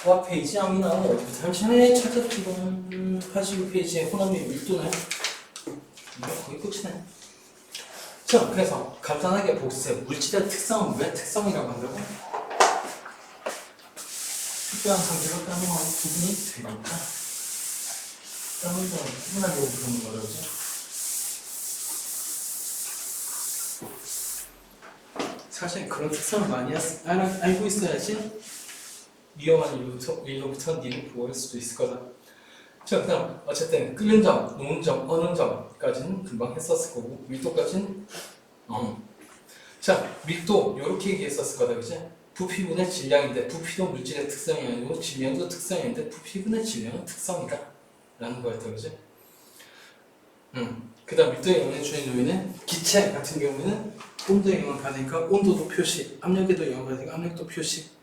와 페이지 아무나 어디부터 잠시만에 찾았기로 82페이지에 호남의 밀도는 거의 끝이네. 자, 그래서 간단하게 복수해. 물질의 특성은 왜 특성이라고 한다고? 특별한 상태로 따놓은 부분이 되니까 따놓은 점을 구분하려고 부르는 거죠. 그죠? 사실 그런 특성을 많이 알고 있어야지 위험한 일로부터 니를 보호할 수도 있을 거다. 자, 그다음 어쨌든 끓는 점, 녹는 점, 어는 점까지는 금방 했었을 거고 밀도까지는 자, 밀도 이렇게 얘기했었을 거다, 그지? 부피분의 질량인데 부피도 물질의 특성이 아니고 질량도 특성인데 부피분의 질량은 특성이다 라는 거였다, 그지? 그 다음 밀도에 영향을 주는 요인은 기체 같은 경우에는 온도에 영향을 받으니까 온도도 표시, 압력에도 영향을 받으니까 압력도 표시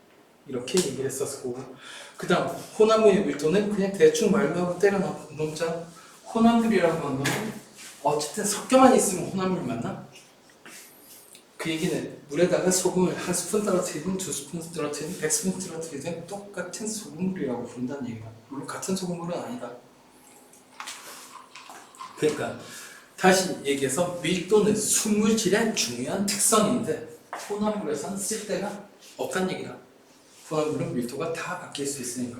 이렇게 얘기를 했었을 거고 그 다음 혼합물의 밀도는 그냥 대충 말로 하고 때려놓자. 혼합물이라고 하는 건 어쨌든 섞여만 있으면 혼합물 맞나? 그 얘기는 물에다가 소금을 한 스푼 떨어뜨리든 두 스푼 떨어뜨리든 100스푼 떨어뜨리든 똑같은 소금물이라고 부른다는 얘기다. 물론 같은 소금물은 아니다. 그러니까 다시 얘기해서 밀도는 순물질의 중요한 특성인데 혼합물에서는 쓸 데가 없다는 얘기다. 혼합물은 밀도가 다 바뀔 수 있으니까.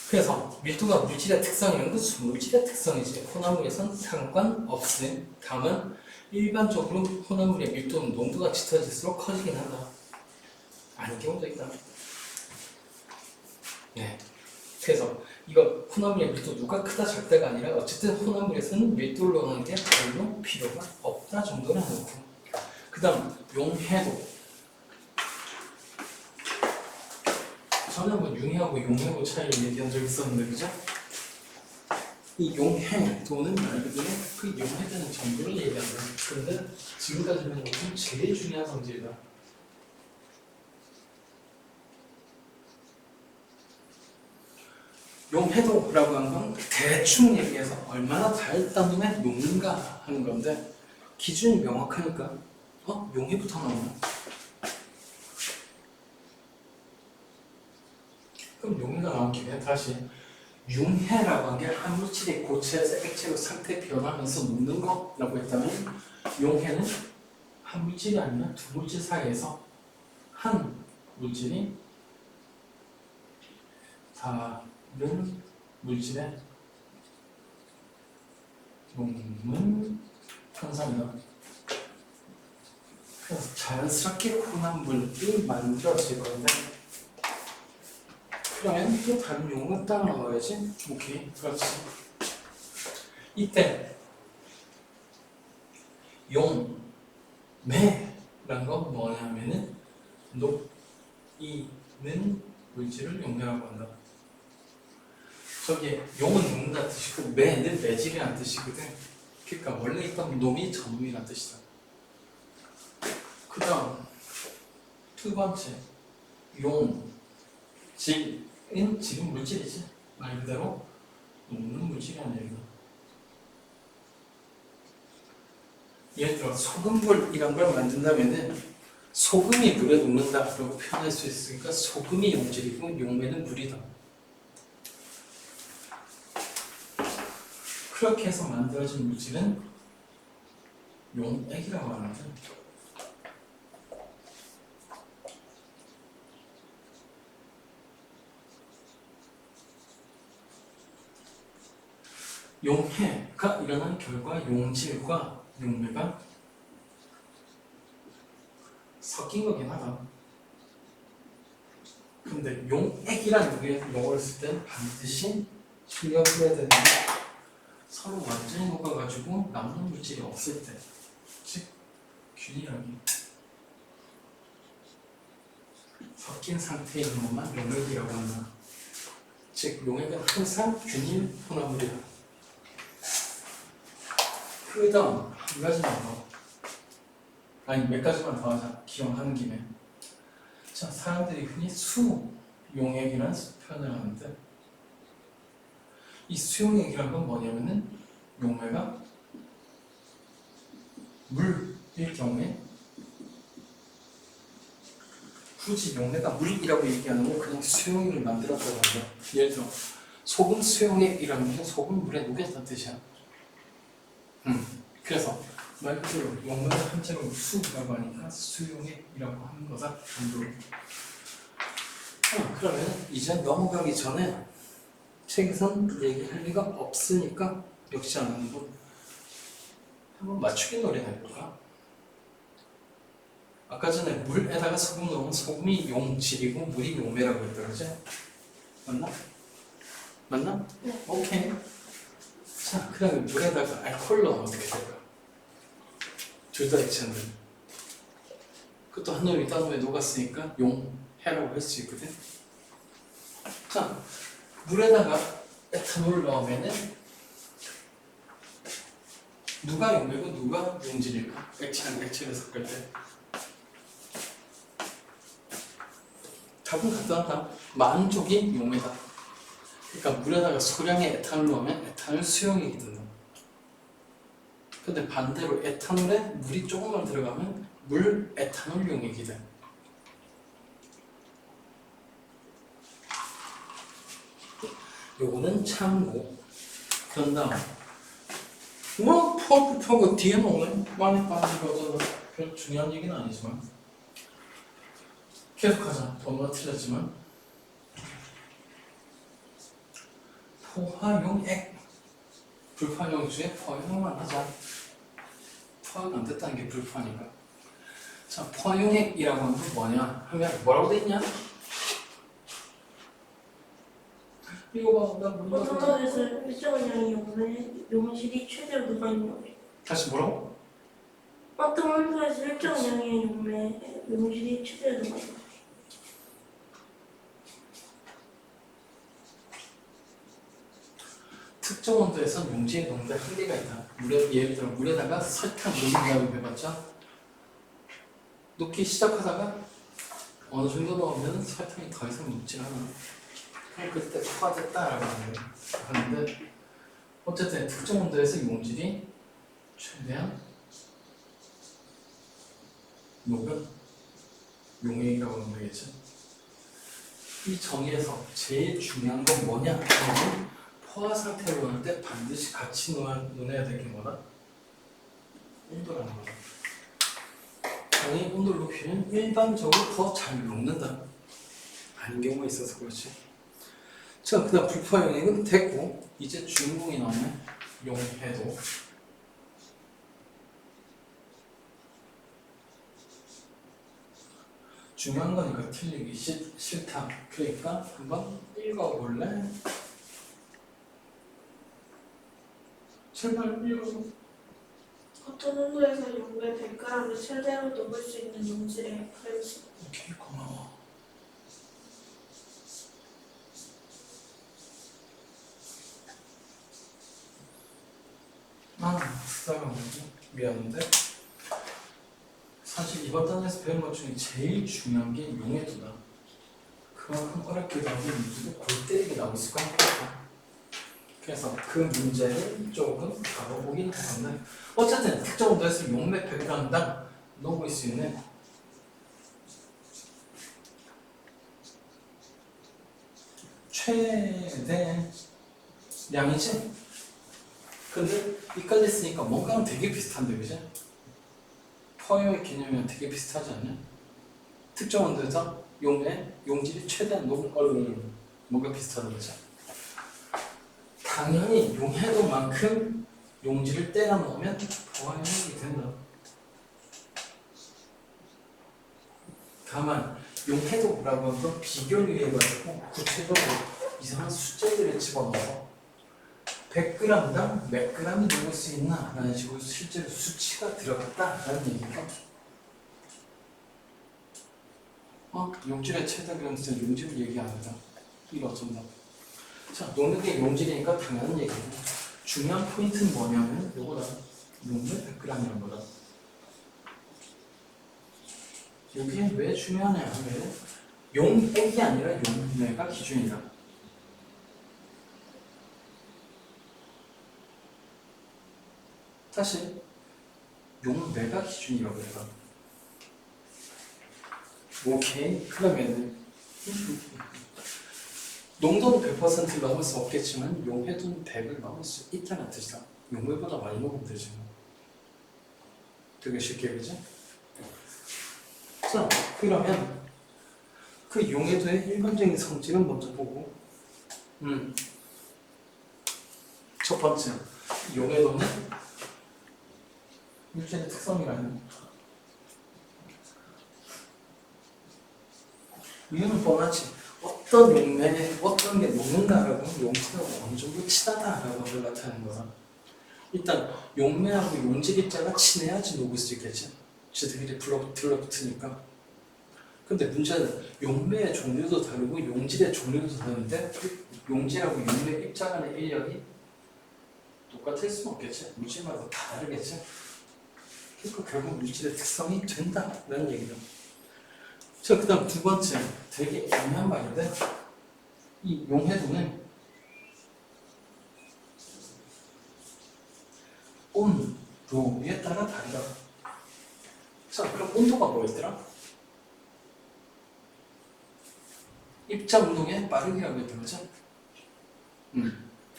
그래서 밀도가 물질의 특성이면 그 순물질의 특성이지 혼합물에서는 상관없으니 다만 일반적으로 혼합물의 밀도는 농도가 짙어질수록 커지긴 한다. 아닌 경우도 있다. 네. 그래서 이거 혼합물의 밀도 누가 크다 작다가 아니라 어쨌든 혼합물에서는 밀도를 하는 게 별로 필요가 없다 정도는 해놓고 그 다음 용해도 전에 뭐 융해하고 용해하고 차이를 얘기한 적이 있었는데 그죠? 이 용해도는 말 그대로 그 용해되는 정도를 얘기한다. 그런데 지금까지 배운 것중 제일 중요한 성질이다. 용해도라고 하는 건 대충 얘기해서 얼마나 달 놈에 녹는가 하는 건데 기준이 명확하니까 용해부터 나오나? 그럼 용해가 나온 김에 다시 융해라고 한 게 한 물질이 고체에서 액체로 상태 변하면서 녹는 거라고 했다면 용해는 한 물질이 아니라 두 물질 사이에서 한 물질이 다른 물질에 녹는 현상이다. 그래서 자연스럽게 혼합물이 만들어질 건데 그러면 또 다른 용어가 따로 나와야지. 오케이, 그렇지. 이때 용매라는 건 뭐냐면은 녹이는 물질을 용매라고 한다. 저기 용은 녹는다는 뜻이고 매는 매질이라는 뜻이거든. 그러니까 원래 있던 놈이 저놈이라는 뜻이다. 그 다음 두 번째 용질 지금 물질이지 말 그대로 녹는 물질이라는 얘기다. 예를 들어 소금물 이런 걸 만든다면은 소금이 물에 녹는다라고 표현할 수 있으니까 소금이 용질이고 용매는 물이다. 그렇게 해서 만들어진 물질은 용액이라고 하는데 용해가 일어난 결과 용질과 용매가 섞인 거긴 하다. 근데 용액이라는 용어를 쓸 때 반드시 신경을 써야 되는 게 서로 완전히 녹아가지고 남는 물질이 없을 때, 즉 균일하게 섞인 상태에 있는 것만 용액이라고 한다. 즉 용액은 항상 균일 혼합물이다. 그 다음 한 가지만 더, 아니 몇 가지만 더 하자. 기억하는 김에. 자, 사람들이 흔히 수용액이라는 표현을 하는데 이 수용액이라는 건 뭐냐면은 용매가 물일 경우에 굳이 용매가 물이라고 얘기하는 건 그냥 수용액을 만들었다고 합니다. 예를 들어 소금 수용액이라는 게 소금 물에 녹였다는 뜻이야. 그래서 말 그대로 용매를 한자로 수라고 하니까 수용액이라고 하는 거다. 그러면 이제 넘어가기 전에 책에선 얘기할 리가 없으니까 역시 안 하는 분 한번 맞추기 놀이 해볼까? 아까 전에 물에다가 소금 넣으면 소금이 용질이고 물이 용매라고 했다 그러지? 맞나? 맞나? 네. 오케이. 자, 그 다음에 물에다가 알코올 넣으면 어떻게 될까? 둘 다 액체인데 그것도 한 놈이 딴 놈에 녹았으니까 용해라고 할 수 있거든. 자, 물에다가 에탄올을 넣으면은 누가 용매고 누가 용질일까? 액체랑 액체를 섞을 때 답은 간단하다. 많은 쪽이 용매다. 그러니까 물에다가 소량의 에탄올 넣으면 에탄올 수용액이 된다. 근데 반대로 에탄올에 물이 조금만 들어가면 물 에탄올 용액이 돼. 요거는 참고. 그런 다음 뭐 펄프하고 뒤에 놓네. 많이 빠진 거잖아. 별 중요한 얘기는 아니지만 계속하자. 번호가 틀렸지만 포화용액 불포화용 중에 포화용만 하자. 포화가 안 됐다는 게 불포화니까. 자, 포화용액이라고 하는 건 뭐냐 하면 뭐라고 돼 있냐? 이거 봐, 나 몰라. 포도에서 일정한 양의 용질이 최대로 녹아있는 거예요. 다시 뭐라고? 어떤 온도에서 일정한 양의 용질이 최대로 녹아있는 거예요. 특정 온도에서 용질의 농도에 한계가 있다. 예를 들어 물에다가 설탕 녹인다고 해봤자 녹기 시작하다가 어느 정도 넣으면 설탕이 더 이상 녹지 않아. 그럼 그때 포화됐다라고 하는데 어쨌든 특정 온도에서 용질이 최대한 녹은 용액이라고 하는 거겠죠. 이 정의에서 제일 중요한 건 뭐냐 하면 포화 상태로 놓을 때 반드시 같이 논해야 될 게 뭐다? 온도라는 거다. 당연히 온도를 높이면 일반적으로 더 잘 녹는다. 아닌 경우가 있어서 그렇지. 자, 그 다음 불포화용액은 됐고 이제 주인공이 나오네. 용해도. 중요한 거니까 틀리기 싫다. 그러니까 한번 읽어볼래? 제발 읽어. 어떤 온도에서 용매 100g을 최대로 녹을 수 있는 용질의 프레시. 오케이, 고마워. 쓰다가 뭐지? 미안한데 사실 이번 단에서 배운 것 중에 제일 중요한 게 용해도다. 그만큼 어렵게 나오는 문제도 골 때리게 나올 수가 없다. 그래서 그 문제를 조금 다뤄보긴 하는데 어쨌든 특정 온도에서 용매 100g당 녹을 수 있는 최대 양이지? 근데 이까지 했으니까 뭔가는 되게 비슷한데 그지? 포화용의 개념이랑 되게 비슷하지 않냐? 특정 온도에서 용질이 최대한 녹은 얼굴 뭔가 비슷하다 그지? 당연히 용해도만큼 용질을 때려 넣으면 포화용액이 된다. 다만 용해도라고 하는 건 비교를 해가지고 구체적으로 이상한 숫자들을 집어넣어서 100g당 몇 g이 녹을 수 있나 라는 식으로 실제로 수치가 들어갔다라는 얘기가 용질의 최대 그램수는 용질을 얘기합니다. 이거 어쩐다. 자, 녹는 게 용질이니까 당연한 얘기고 중요한 포인트는 뭐냐면 요거다. 용매 100g이란 거다. 여기에 왜 중요하냐 하면 용액이 아니라 용매가 기준이다. 다시 용매가 기준이라고 해봐. 오케이. 그러면은 농도는 100%를 넘을 수 없겠지만 용해도는 100을 넘을 수 있다는 뜻이다. 용해보다 많이 넘으면 되지. 되게 쉽게 그지? 자, 그러면 그 용해도의 일반적인 성질은 먼저 보고 첫 번째, 용해도는 물질의 특성이라는 이유는 뻔하지. 어떤 용매에 어떤 게 녹는다라고 용질하고 어느 정도 친하다라고 걸 나타내는 거야. 일단 용매하고 용질 입자가 친해야지 녹을 수 있겠지. 지들끼리 들러붙으니까. 근데 문제는 용매의 종류도 다르고 용질의 종류도 다른데 그 용질하고 용매 입자 간의 인력이 똑같을 수는 없겠지. 물질마다 다 다르겠지. 그러니까 결국 물질의 특성이 된다라는 얘기다. 자, 그 다음 두 번째, 되게 애매한 말인데 이 용해도는 온도에 따라 다르다. 자, 그럼 온도가 뭐였더라? 입자 운동의 빠르기라고 했던 거죠?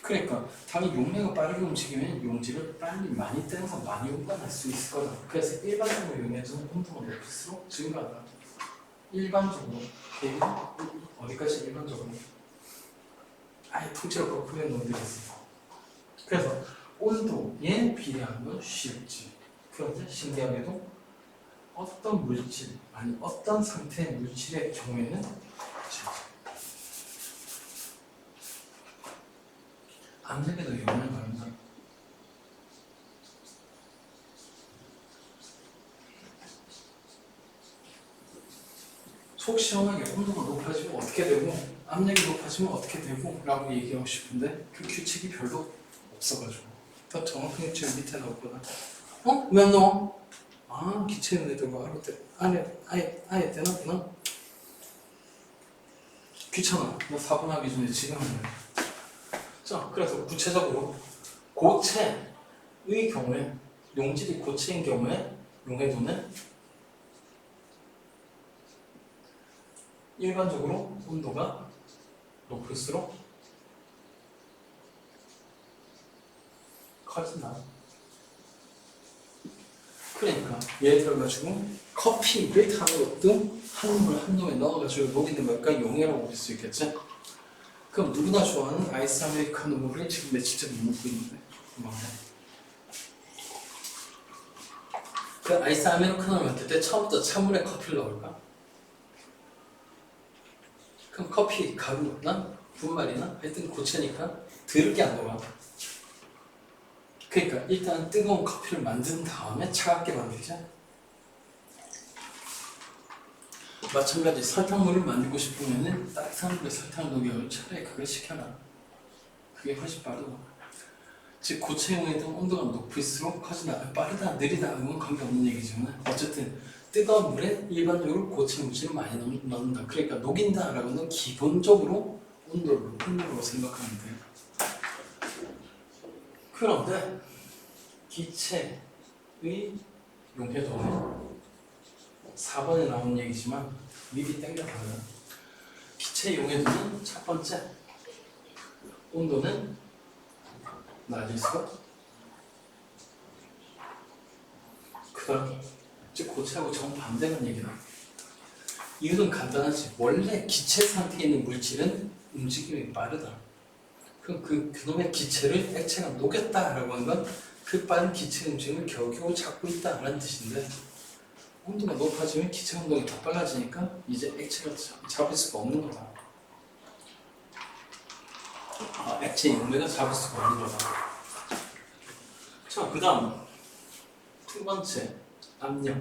그러니까 당연히 용매가 빠르게 움직이면 용질을 빨리 많이 떼서 많이 운반할 수 있을 거다. 그래서 일반적으로 용해도는 온도가 높을수록 증가한다. 일반적으로 어디까지 일반적으로 아예 통째로 거꾸로 놓으겠어. 그래서 온도에 비례하는 건 쉽지. 그런데 신기하게도 어떤 물질 아니 어떤 상태의 물질의 경우에는 압력에도 영향을 받는다. 속 시원하게 온도가 높아지면 어떻게 되고 압력이 높아지면 어떻게 되고 라고 얘기하고 싶은데 그 규칙이 별로 없어가지고 더 정확한 규칙을 밑에 넣었거든. 어? 왜 안 넣어? 아, 기체는 애들과 아예 되나? 귀찮아. 나 4분 하기 전에 지금 하는 거야. 자, 그래서 구체적으로 고체의 경우에 용질이 고체인 경우에 용해도는 일반적으로 온도가 높을수록 커진다. 그러니까 예를 들어가지고 커피를 타놓든 한 놈에 넣어가지고 녹이는 걸까 용해라고 볼 수 있겠지? 그럼 누구나 좋아하는 아이스 아메리카노를 지금 며칠째 못 먹고 있는데 그 아이스 아메리카노를 만들 때 처음부터 찬물에 커피를 넣을까? 그럼 커피 가루나 분말이나 하여튼 고체니까 더럽게 안 녹아. 그러니까 일단 뜨거운 커피를 만든 다음에 차갑게 만들자. 마찬가지 설탕물을 만들고 싶으면은 따뜻한 물에 설탕을 녹여 차라리 그걸 시켜라. 그게 훨씬 빠르고. 즉 고체용에도 온도가 높을수록 커진다, 빠르다, 느리다 이건 관계없는 얘기지만 어쨌든 뜨거운 물에 일반적으로 고체 물질을 많이 넣는다. 그러니까 녹인다라고는 기본적으로 온도를 높은 걸로 생각하면 돼요. 그런데 기체의 용해도는 4번에 나온 얘기지만 미리 땡겨봐요. 기체 용해도는 첫 번째 온도는 낮을수록 그다음 즉 고체하고 정반대는 얘기다. 이유는 간단하지. 원래 기체 상태에 있는 물질은 움직임이 빠르다. 그럼 그놈의 기체를 액체가 녹였다라고 하는 건 그 빠른 기체 움직임을 겨우겨우 잡고 있다라는 뜻인데 온도가 높아지면 기체 운동이 더 빨라지니까 이제 액체가 잡을 수가 없는 거다. 액체 용매가 잡을 수가 없는 거다. 자, 그 다음 두 번째 압력.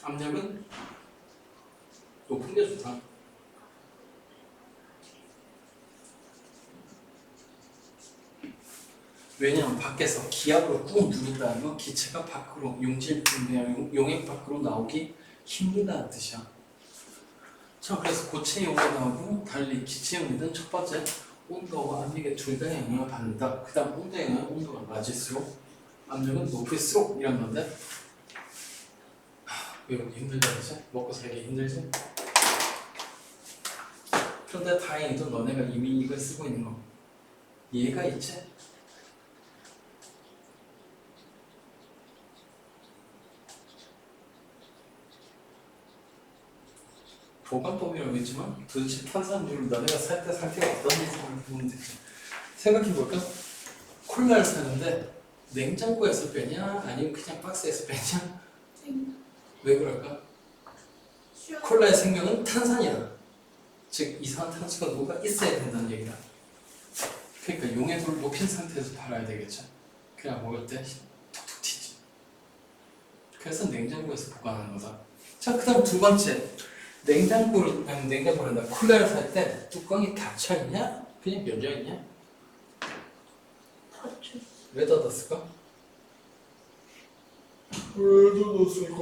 압력은 높은 게 좋다. 왜냐하면 밖에서 기압으로 꾹 누른다는 건 기체가 밖으로 용액 밖으로 나오기 힘들다는 뜻이야. 자, 그래서 고체 용해하고 달리 기체 용해는 첫 번째 온도와 압력의 둘 다 영향을 받는다. 그 다음 온도에 의한 온도가 낮을수록 압력은 높을수록 이런 건데 외우기 힘들다 그지? 먹고 살기 힘들지? 그런데 다행히도 너네가 이미 이걸 쓰고 있는 거 이해가 있지? 보관법이라고 했지만 도대체 탄산물을 너네가 살 때 상태가 어떤지 생각해보면 되지. 생각해볼까? 콜라를 사는데 냉장고에서 빼냐 아니면 그냥 박스에서 빼냐? 왜 그럴까? 콜라의 생명은 탄산이다. 즉 이산화탄소가 뭐가 있어야 된다는 얘기다. 그러니까 용해도를 높인 상태에서 팔아야 되겠죠. 그냥 먹을 때 톡톡 튀지. 그래서 냉장고에서 보관하는 거다. 자, 그 다음 두 번째. 냉장고를 콜라를 살 때 뚜껑이 닫혀 있냐? 그냥 열려 있냐? 닫혀. 왜 닫았을까? 왜 닫았을까?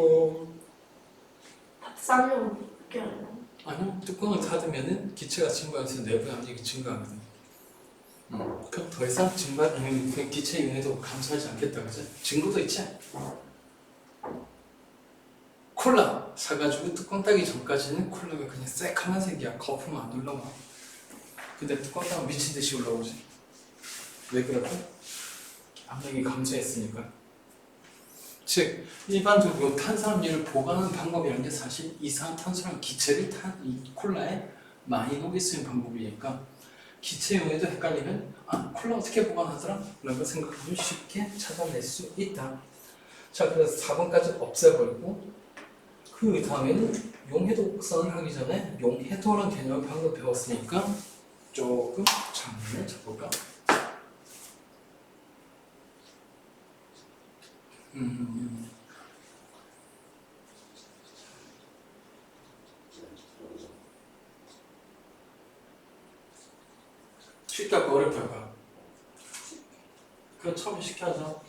박상용 그렇게 하나? 아니요, 뚜껑을 닫으면은 기체가 증발해서 내부의 압력이 증가하거든. 그럼 더 이상 그 기체 용해도 감소하지 않겠다, 그지? 증거도 있지? 콜라 사가지고 뚜껑 따기 전까지는 콜라가 그냥 새카만색이야. 거품은 안 올라와. 근데 뚜껑 따면 미친 듯이 올라오지. 왜 그럴까? 압력이 감소했으니까. 즉 일반적으로 탄산음료를 보관하는 방법이라는 게 사실 이산화탄소랑 기체를 이 콜라에 많이 녹일 수 있는 방법이니까 기체용에도 헷갈리면 아 콜라 어떻게 보관하더라? 라고 생각하면 쉽게 찾아낼 수 있다. 자 그래서 4번까지 없애버리고 그 다음에는 용해도 곡선을 하기 전에 용해도라는 개념을 방금 배웠으니까 조금 장면을 잡볼까? 쉽게 할까 어렵게 할까? 그럼 처음에 쉽게 하자.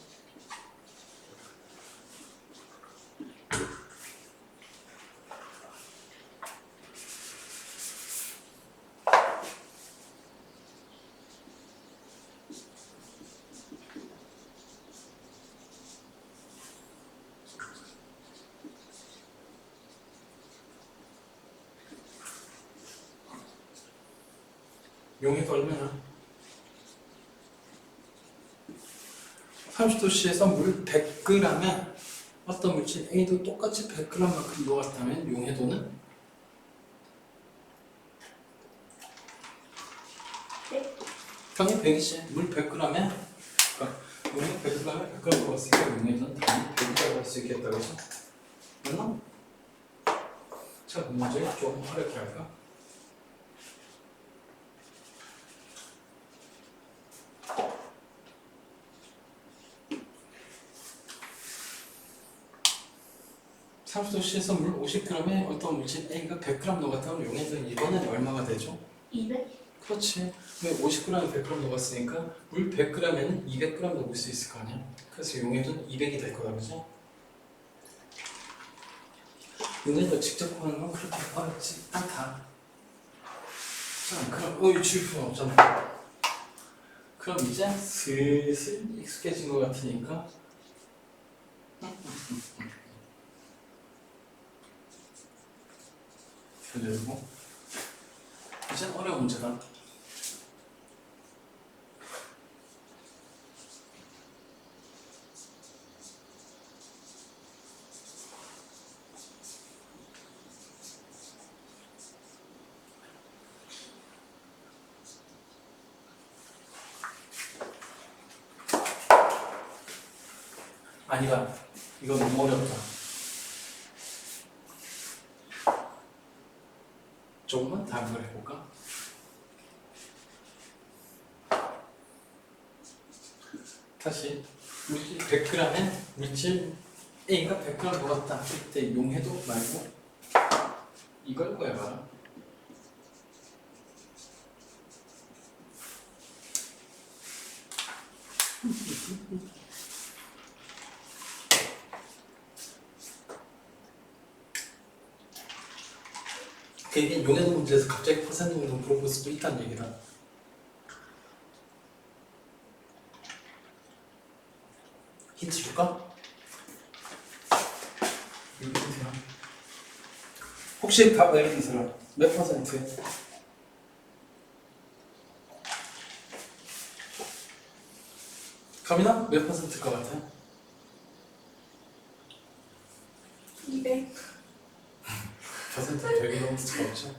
용해도 얼마나? 30도씨에서 물 100g에 어떤 물질 A도 똑같이 100g만큼 녹았다면 용해도는? 당연히 100이지. 물 100g에 그러니까 용해 100g에 100g 녹았으니까 용해도는 당연히 100이라고 할 수 있겠다. 그죠? 맞나? 자, 문제 좀 어렵게 할까? 삼수도씨에서 물 50g에 어떤 물질 A가 100g 녹았다면 용해도는 이번엔 얼마가 되죠? 200? 그렇지. 왜 50g에 100g 녹았으니까 물 100g에는 200g 녹을 수 있을 거 아니야? 그래서 용해도는 200이 될 거다, 그지? 용해도 직접 구하는 건 그렇게 어렵지 않다. 자, 그럼 질문 없잖아. 그럼 이제 슬슬 익숙해진 것 같으니까 그리고 이제 어려운 문제다. 아니다. 이거 너무 어렵다. 조금만 다른 걸 해볼까? 다시 물질 100g에 물질 A가 100g 녹았다. 그때 용해도 말고 이걸 구해봐라. 이게 용해도 문제에서 갑자기 퍼센트 정도 물어볼 수도 있다는 얘기다. 힌트 줄까? 이거 힌트야. 혹시 답 알려준 사람 몇 퍼센트? 가민아 몇 퍼센트일 것 같아? 200. 퍼센트 100이 넘을 수가 없죠.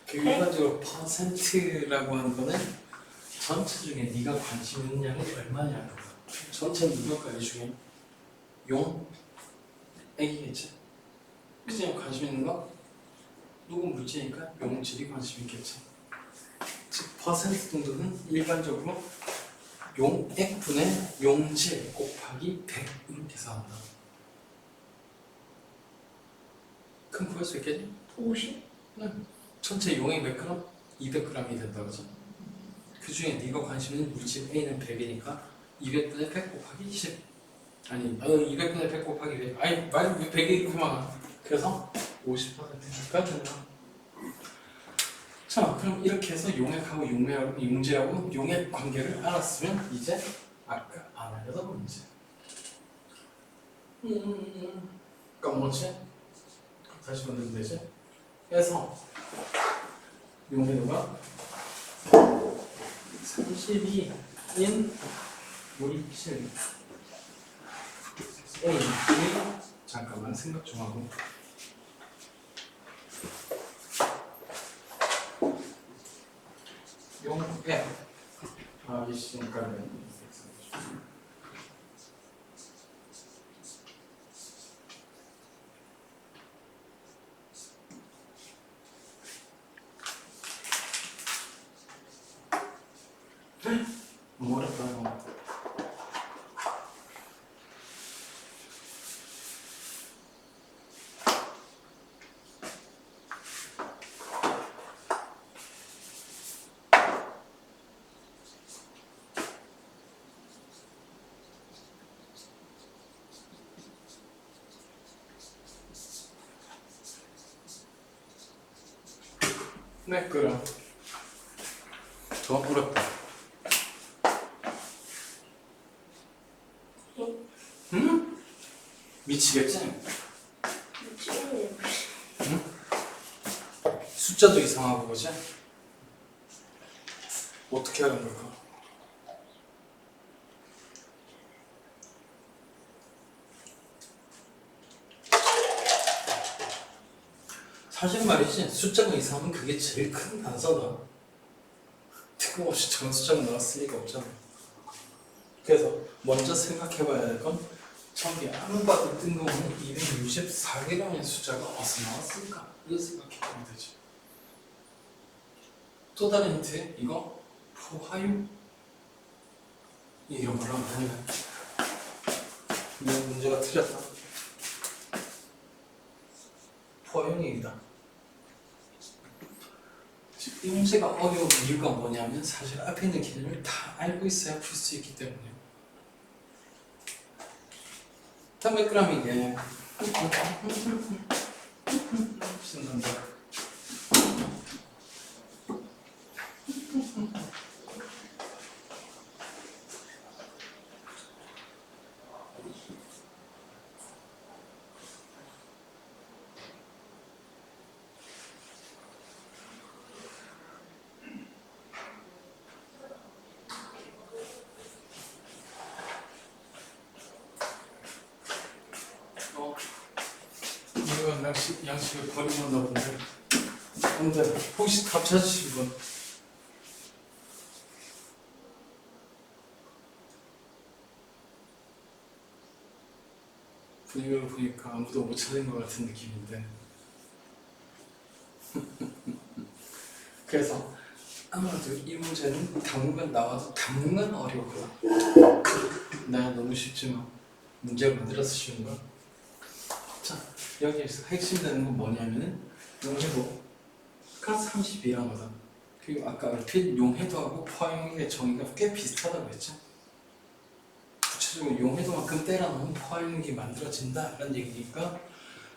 그 일반적으로 퍼센트라고 하는 거는 전체 중에 네가 관심 있는 양이 얼마냐는 거야. 전체 누구까지 중에 용, 애기겠지. 그냥 관심 있는 거 누구 물질이니까 용질이 관심 있겠지. 즉 퍼센트 정도는 일반적으로 용액분의 용질 곱하기 100으로 계산한다. 그럼 구할 수 있겠니? 50. 네. 전체 용액 몇 그램? 200g이 된다 그죠? 그 중에 네가 관심 있는 물질 A는 100이니까 200분의 100 곱하기 10 아니 200분의 100 곱하기 100 아니 말 100이 이렇게 많아. 그래서 50%가 된다. 자 그럼 이렇게 해서 용액하고 용질하고 용액 관계를 알았으면 이제 아까 안 알려던 문제 까먹었지? 다시 만들면 되지? 그래서 용해도가 32인 물질 A이 잠깐만 생각 좀 하고 용액 이시니까는 너무 어렵다 이거. 네, 그럼 더 어렵다. 응? 미치겠지? 미치겠네. 숫자도 이상하고 그지? 어떻게 하는 걸까? 사실 말이지 숫자가 이상하면 그게 제일 큰 단서다. 뜬금없이 저런 숫자가 나왔을 리가 없잖아. 그래서 먼저 생각해봐야 될 건 저기 아무 봐도 뜬금없는 264개라는 숫자가 어디서 나왔을까? 이거 생각해보면 되지. 또 다른 힌트 이거 포화유 이런 걸로 하면 되네. 근데 문제가 틀렸다. 포화유이다. 이 문제가 어려운 이유가 뭐냐면 사실 앞에 있는 개념을 다 알고 있어야 풀 수 있기 때문에. 다 몇 그램이게? 신난다. 이건 양식을 버리고 온다 본데. 근데 혹시 답 찾으신 분? 분위기를 보니까 아무도 못 찾은 것 같은 느낌인데. 그래서 아마도 이 문제는 당분간 나와도 당분간 어려울 거야. 나 너무 쉽지만 문제를 만들어서 쉬운 거야. 자, 여기에서 핵심되는 건 뭐냐면은 용해도가 32라는 거다. 그리고 아까 얼핏 용해도하고 포화용의 정의가 꽤 비슷하다고 했죠. 구체적으로 용해도만큼 때려넣으면 포화용이 만들어진다라는 얘기니까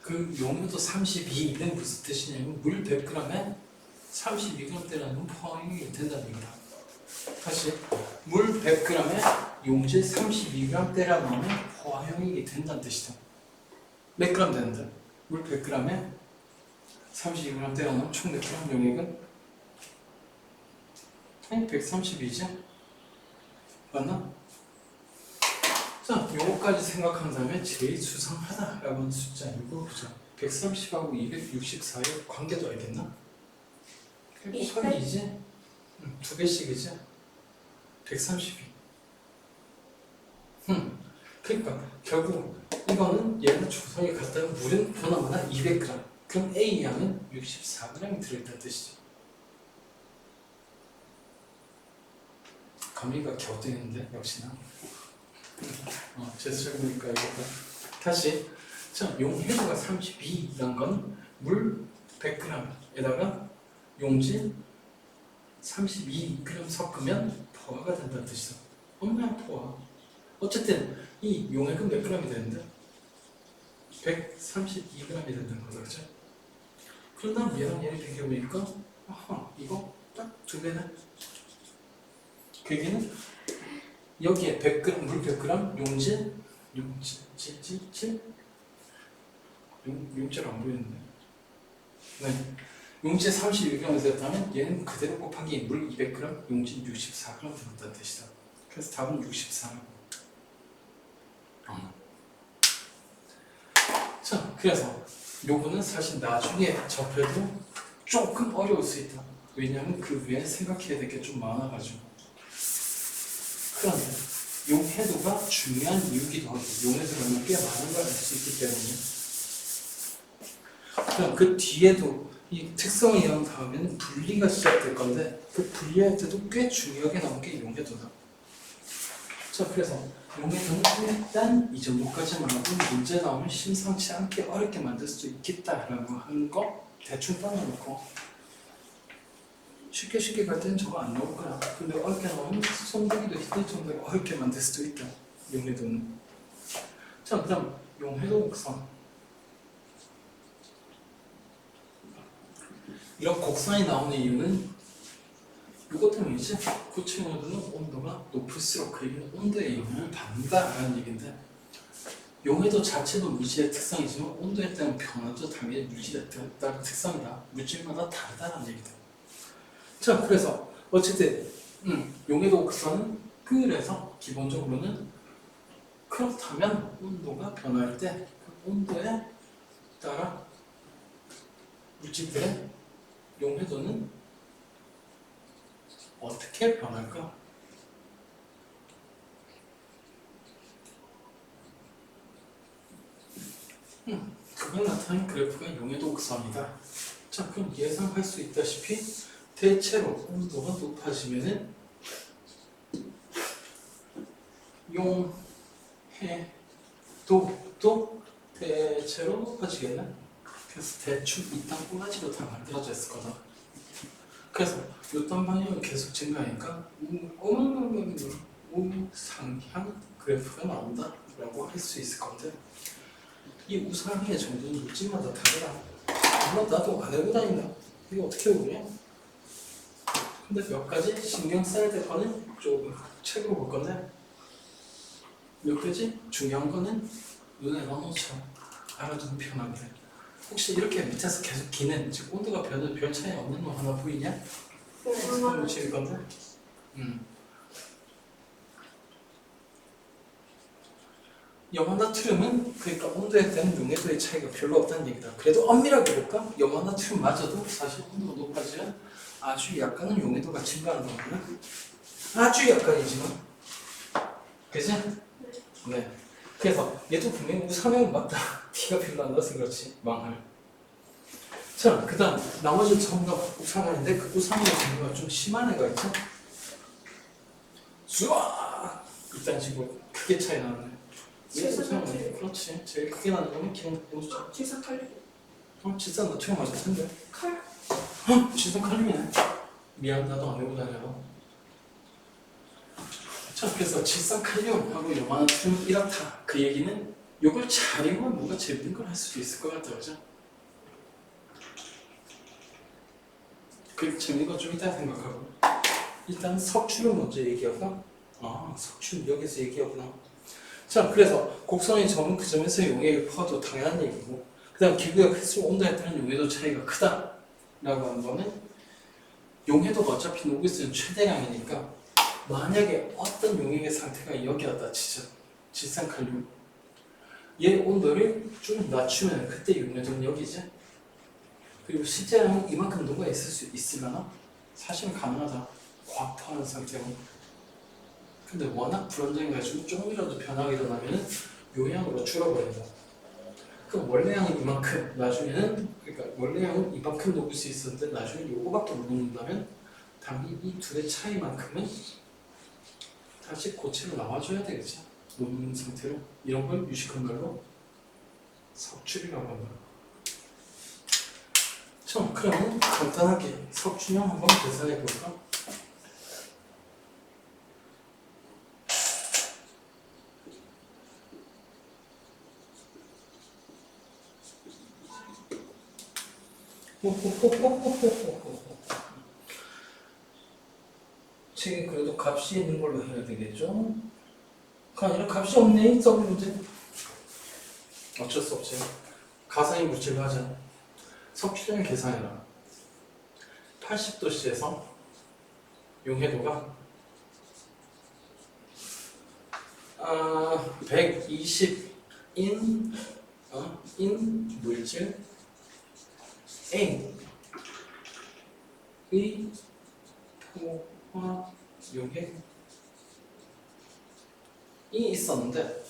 그 용해도 32는 무슨 뜻이냐면 물 100g에 32g 때려넣으면 포화용이 된다는 얘기다. 다시 물 100g에 용질 32g 때려넣으면 포화용이 된다는 뜻이다. 몇 그램 되는데? 물 100g에 32g 떼어놓으면 총 몇 g 용액은? 당연히 132지? 맞나? 자, 요거까지 생각한 다음에 제일 수상하다라고 하는 숫자 읽어보자. 130하고 264의 관계도 알겠나? 곱하기 2지? 두 배씩이지? 132. 그러니까 결국 이거는 얘는 조성이 같다가 물은 보나마나 200g. 그럼 A 양은 64g이 들어있다는 뜻이죠. 감리가 갸우뚱했는데 역시나. 제수적이니까 이거 다시. 자, 용해도가 32라는 건 물 100g에다가 용질 32g 섞으면 포화가 된다는 뜻이죠. 얼마나 포화? 어쨌든 이 용액은 몇 g이 되는데? 132g이 된다는 거죠, 그렇죠? 그런 다음 얘랑 얘를 비교해보니까 아하, 이거 딱 두 배네. 그 얘기는 여기에 100g, 물 100g, 용질 6질 안 보이는데. 네. 용질 32g이 됐다면 얘는 그대로 곱하기 물 200g, 용질 64g 된다는 뜻이다. 그래서 답은 64라고. 자, 그래서 요거는 사실 나중에 접해도 조금 어려울 수 있다. 왜냐하면 그 위에 생각해야 될 게 좀 많아가지고. 그런데 용해도가 중요한 이유기도 하고 용해도는 꽤 많은 걸 알 수 있기 때문에 그럼 그 뒤에도 이 특성을 이해한 다음에는 분리가 시작될 건데 그 분리할 때도 꽤 중요하게 나온 게 용해도다. 자, 그래서 용해도는 일단 이 정도까지만 하고 문제 나오면 심상치 않게 어렵게 만들 수도 있겠다라고 하는 거 대충 떠나놓고 쉽게 갈 때는 저거 안 나올 거야. 근데 어렵게 나오면 손대기도 힘들 정도로 어렵게 만들 수도 있다. 용해도는. 자, 그다음 용해도 곡선. 이런 곡선이 나오는 이유는 이것 때문이지. 고체 온도는 온도가 높을수록 그 얘기는 온도에 영향을 받는다라는 얘기인데 용해도 자체도 물질의 특성이지만 온도에 따른 변화도 당연히 물질에 따른 특성이다. 물질마다 다르다는 얘기다. 자, 그래서 어쨌든 용해도 곡선은 그래서 기본적으로는 그렇다면 온도가 변할 때 그 온도에 따라 물질들의 용해도는 어떻게 변할까? 그걸 나타낸 그래프가 용해도 곡선이다. 자, 그럼 예상할 수 있다시피 대체로 온도가 높아지면은 용해도도 대체로 높아지겠네. 그래서 대충 이딴 꼬라지로 다 만들어져 있을 거다. 그래서 이딴 방향은 계속 증가하니까 우상향 그래프가 나온다 라고 할 수 있을 건데 이 우상향의 정도는 물질마다 다르다. 물론 나도 안 해고 다닌다. 이거 어떻게 보냐? 근데 몇 가지 신경 써야 될 거는 조금 책으로 볼 건데 몇 가지 중요한 거는 눈에 넣어놓자. 알아두면 편한데 혹시 이렇게 밑에서 계속 기는 즉 온도가 별 차이 없는 거 하나 보이냐? 그럼 칠 건데 염화나트륨은 그러니까 온도에 따른 용해도의 차이가 별로 없다는 얘기다. 그래도 엄밀하게 볼까? 염화나트륨마저도 사실 온도가 높아지면 아주 약간은 용해도가 증가하는 거거든요. 아주 약간이지만 그치? 네. 그래서 얘도 분명히 우상향은 맞다. 티가 별로 안 나서 그렇지. 망할. 자, 그 다음 나머지 전부 다 우상향인데 그 우상향의 종류가 좀 심한 애가 있죠? 쏘아! 이딴 식으로 크게 차이 나는 애. 왜 우상향이야? 그렇지. 제일 크게 나는 거는 기본 보수죠. 질소칼륨. 질산 나트륨 맞을 텐데. 칼. 질소칼륨이네. 미안, 나도 안 해고 다녀. 자, 그래서 질산칼륨하고 염화나트륨 이렇다. 그 얘기는 이걸 잘 읽으면 뭔가 재밌는 걸 할 수도 있을 것 같다, 그죠? 그 재밌는 건 좀 이따 생각하고 일단 석출을 먼저 얘기할까? 아, 석출 여기서 얘기하구나. 자, 그래서 곡선의 점은 그 점에서 용액을 퍼도 당연한 얘기고 그다음 기구가 클수록 온도에 따른 용해도 차이가 크다라고 하는 거는 용해도가 어차피 녹이스는 최대량이니까 만약에 어떤 용액의 상태가 여기였다 치죠. 질산칼륨. 얘 온도를 좀 낮추면 그때 용해도는 여기지. 그리고 실제로는 이만큼 녹아 있을 수 있으려나? 사실은 가능하다. 과학 토하는 상태로. 근데 워낙 불안정해가지고 조금이라도 변화가 일어나면 요양으로 줄어버린다. 그럼 원래 양은 이만큼, 나중에는 그러니까 원래 양은 이만큼 녹을 수 있었는데 나중에 요거밖에 못 녹는다면 당연히 이 둘의 차이만큼은 다시 고체로 나와줘야 되겠지. 녹는 상태로. 이런 걸 유식한 걸로 석출이라고 한다. 자, 그러면 간단하게 석준형 한번 계산해 볼까? 책에 그래도 값이 있는 걸로 해야 되겠죠? 그 아니라 값이 없네, 서브 문제. 어쩔 수 없지. 가상의 물질로 하자. 석출형 계산해라. 80도씨에서 용해도가 120인 인 물질 A의 포화 용액이 있었는데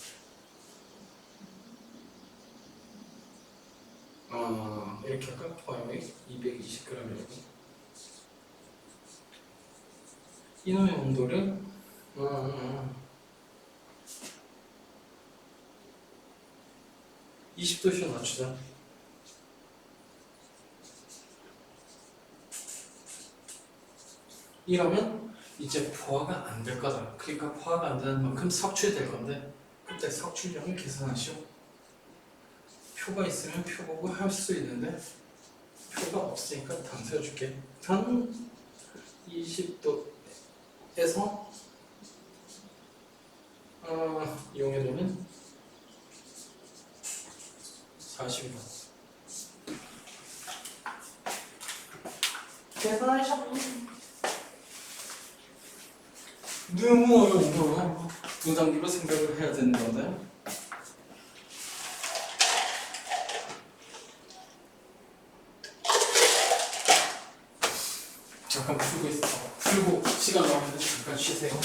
이렇게 할까? 포화 용액 220g이라고. 이놈의 온도를 20도씩 낮추자. 이러면 이제 포화가 안 될 거다. 그러니까 포화가 안 되는 만큼 섭취될 건데 그때 섭취량을 계산하시오. 표가 있으면 표 보고 할 수 있는데 표가 없으니까 단 세워줄게. 단 20도에서 용해도는 40도. 계산하셔. 너무 어려워. 무단기로 생각을 해야 되는 건데. 잠깐 풀고 있어. 풀고 시간 나오면 잠깐 쉬세요.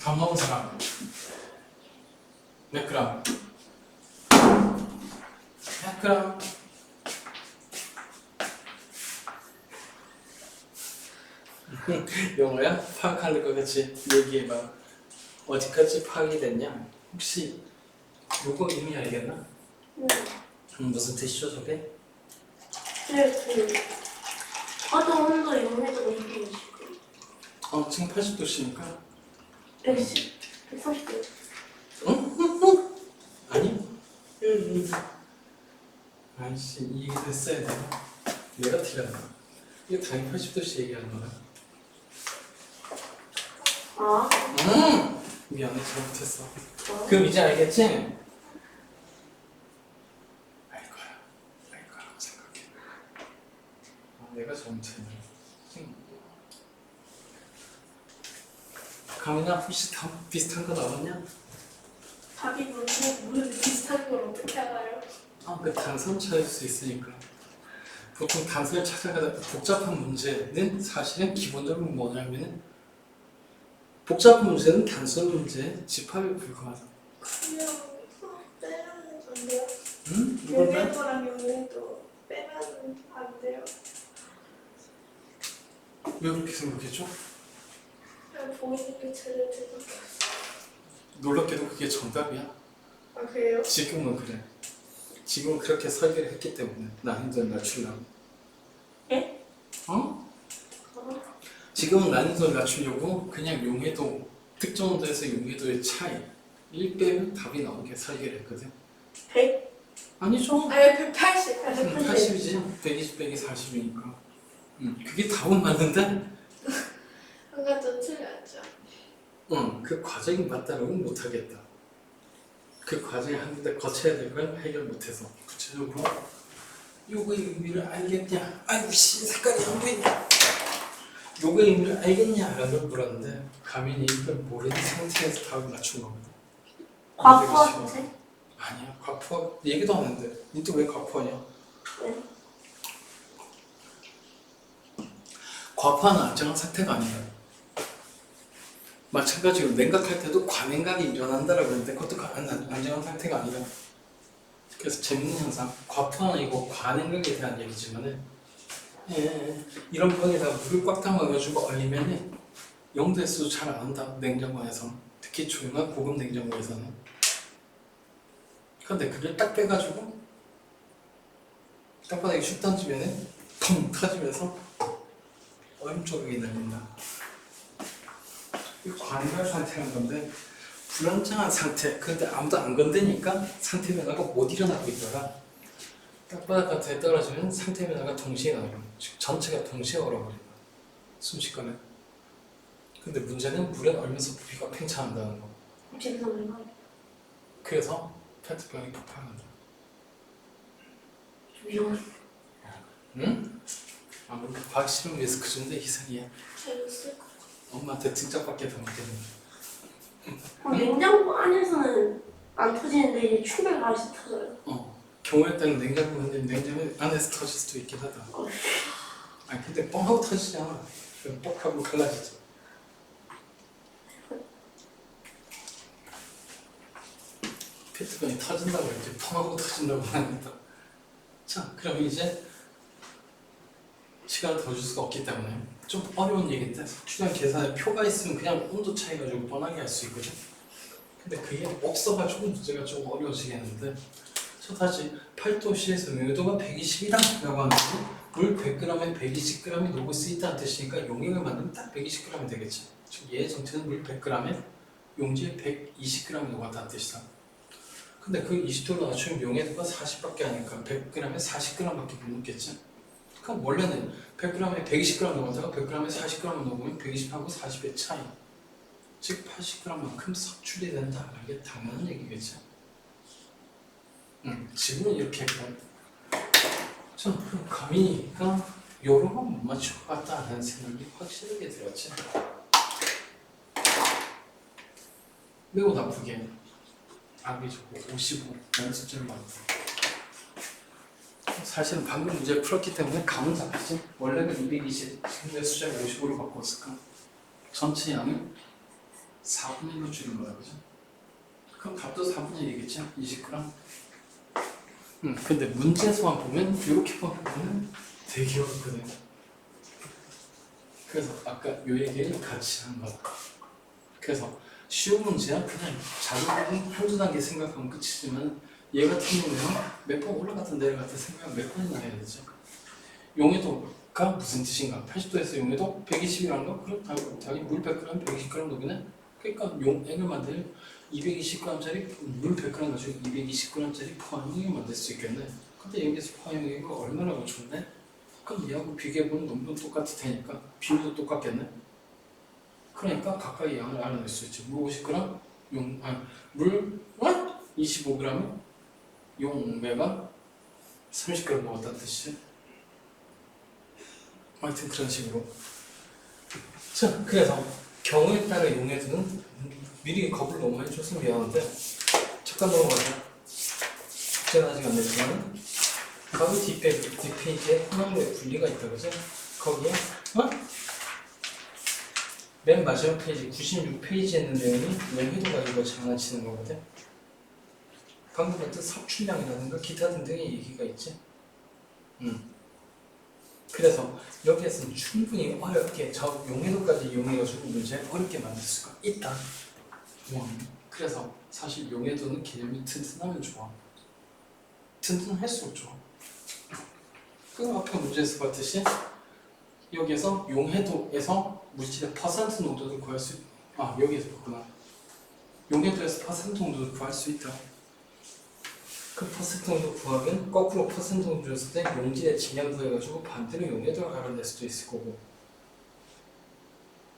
밥 먹은 사람 몇 그램? 100g. 영어야? 파악하는 거 같이 얘기해봐. 어디까지 파악이 됐냐? 혹시 요거 이미 알겠나? 네. 무슨 뜻이죠 저게? 어떤 온도 용해도 이게 지금 80도씨니까 110, 130도. 응? 아니? 아이씨 이게 됐어야 되나? 내가 티가 나. 이거 당연히 80도씨 얘기하는 거야. 아, 미안해 잘못했어. 그럼 이제 알겠지? 알 거라고 생각해. 내가 잘못했네. 강민아 혹시 다 비슷한 거 나왔냐? 답이 무슨 비슷한 걸 어떻게 알아요? 그 단서를 찾을 수 있으니까. 보통 단서를 찾아가다 복잡한 문제는 사실은 기본적으로 뭐냐면은 복잡한 문제는 단순 문제, 집합에 불과하다. 그냥 빼면 안 돼요? 응? 이걸 빼? 용해도랑 용해도 빼면 안 돼요? 왜 그렇게 생각했죠? 그냥 보이는 게 제일 대박이야. 놀랍게도 그게 정답이야. 아, 그래요? 지금은 그래. 지금은 그렇게 설계를 했기 때문에 난이도를 낮추려고. 예? 지금은 난이도를 낮추려고 그냥 용해도 특정 온도에서 용해도의 차이 1 빼면 답이 나오게 설계를 했거든. 100? 아니죠. 아니, 180. 180. 80이지. 120 빼기 40이니까. 그게 답은 맞는데 한 가지 좀 틀렸죠. 그 과정이 맞다라고는 못하겠다. 그 과정에 한 군데 거쳐야 될 걸 해결 못해서 구체적으로 요거의 의미를 알겠냐? 아이고 씨 색깔이 안 보인다. 요거의 의미를 알겠냐? 라는 걸 물었는데 가민이 이걸 모르는 상태에서 답을 맞춘 겁니다. 과포한테? 아니야 과포 얘기도 안 했는데 니 또 왜 과포하냐? 네. 과포는 안정한 상태가 아니다. 마찬가지로 냉각할 때도 과냉각이 일어난다라고 했는데 그것도 안정한 상태가 아니다. 그래서 재밌는 현상, 과포는 이거 과냉각에 대한 얘기지만은 이런 병에다가 물을 꽉 담아가지고 얼리면은 0도에서도 잘 안 온다. 냉장고 안에서 특히 조용한 고급 냉장고에서는. 근데 그걸 딱 빼가지고 땅바닥에 슉 던지면은 펑 터지면서 얼음 조각이 날린다. 이 과냉각 상태라는 건데 불안정한 상태. 근데 아무도 안 건드니까 상태 변화가 못 일어나고 있다가 땅바닥 같은 데 떨어지면 상태 변화가 동시에 나오고 즉 전체가 동시에 얼어버린다. 순식간에. 근데 문제는 물에 얼면서 부피가 팽창한다는 거. 지금 얼마? 그래서 페트병이 폭발한다. 위험. 응? 아무리 과학 실험 위해서 그 정도의 희생이야. 재밌을 것 엄마한테 등짝밖에 더 못겠네. 냉장고 안에서는 안 터지는데 이제 충격 안에서 터져요. 경우에 따른 냉장고 안에서 터질 수도 있긴 하다. 아니 근데 뻥하고 터지잖아. 그럼 뻑하고 갈라지지. 페트병이 터진다고 이렇게 펑하고 터진다고 합니다. 자, 그럼 이제 시간을 더 줄 수가 없기 때문에 좀 어려운 얘기인데 석출량 계산에 표가 있으면 그냥 온도 차이 가지고 뻔하게 할 수 있거든. 근데 그게 없어가지고 문제가 좀 어려워지겠는데 자 다시 8도씨에서 용해도가 120이다 라고 하는 물 100g에 120g이 녹을 수 있다는 뜻이니까 용액을 만들면 딱 120g이 되겠지. 즉 얘의 정체는 물 100g에 용지에 120g이 녹았다는 뜻이다. 근데 그 20도로 낮추면 용해도가 40밖에 아니니까 100g에 40g밖에 못 녹겠지. 그럼 원래는 100g에 120g 녹았다가 100g에 40g 녹으면 120하고 40의 차이 즉 80g만큼 섭출이 된다. 이게 당연한 얘기겠죠. 지금은 이렇게 했고 자 그럼 가민이가 요런 건 못 맞출 것 같다는 생각이 확실하게 들었지. 매우 나쁘게 답이 좋고 55라는 숫자를 맞고 사실은 방금 문제를 풀었기 때문에 감은 잡히지. 원래는 220 근데 숫자를 55로 바꿨을까? 전체 양은 4분의 1로 줄인 거야, 그죠? 그럼 값도 4분의 1이겠지? 20g. 근데 문제서만 보면 이렇게만 보면 되게 어렵거든. 그래서 아까 요 얘기를 같이 한 거다. 그래서 쉬운 문제야 그냥 자료는 한두 단계 생각하면 끝이지만 얘 같은 경우에는 몇 번 올라갔다 내려갔다 생각 몇 번이나 해야 되죠. 용해도가 무슨 뜻인가? 80도에서 용해도 120이라는 거? 그럼 자기 물 100g 120g 녹이네? 그러니까 용액을 만들 220g짜리 물 100g 가지고 220g짜리 포화용액을 만들 수 있겠네. 근데 여기서 포화용액이 얼마나 좋네? 그럼 얘하고 비교해보면 농도 똑같을 테니까 비율도 똑같겠네. 그러니까 각각의 양을 알아낼 수 있지. 물 50g, 물 25g, 용매가 30g 먹었다는 뜻이지. 하여튼 그런 식으로. 자, 그래서 경우에 따라 용해도는 미리 겁을 너무 많이 줘서 미안한데 잠깐 넘어가자. 숙제는 아직 안 냈지만 바로 뒷페이지에 혼합물의 분리가 있다 그죠? 거기에 맨 마지막 페이지 96페이지에 있는 내용이 용해도 가지고 장난치는 거거든. 방금 봤던 섭출량이라든가 기타 등등의 얘기가 있지. 그래서 여기에서는 충분히 어렵게 저 용해도까지 이용해가지고 문제 어렵게 만들 수가 있다. 그래서 사실 용해도는 개념이 튼튼하면 좋아. 튼튼할수록 좋아. 그럼 아까 문제에서 봤듯이 여기에서 용해도에서 물질의 퍼센트 농도를 구할 수 여기에서 봤구나. 용해도에서 퍼센트 농도를 구할 수 있다. 그 퍼센트 농도 구하면 거꾸로 퍼센트 농도 줬을 때 용질의 질량 구해가지고 반대로 용해도를 알아낼 수도 있을 거고.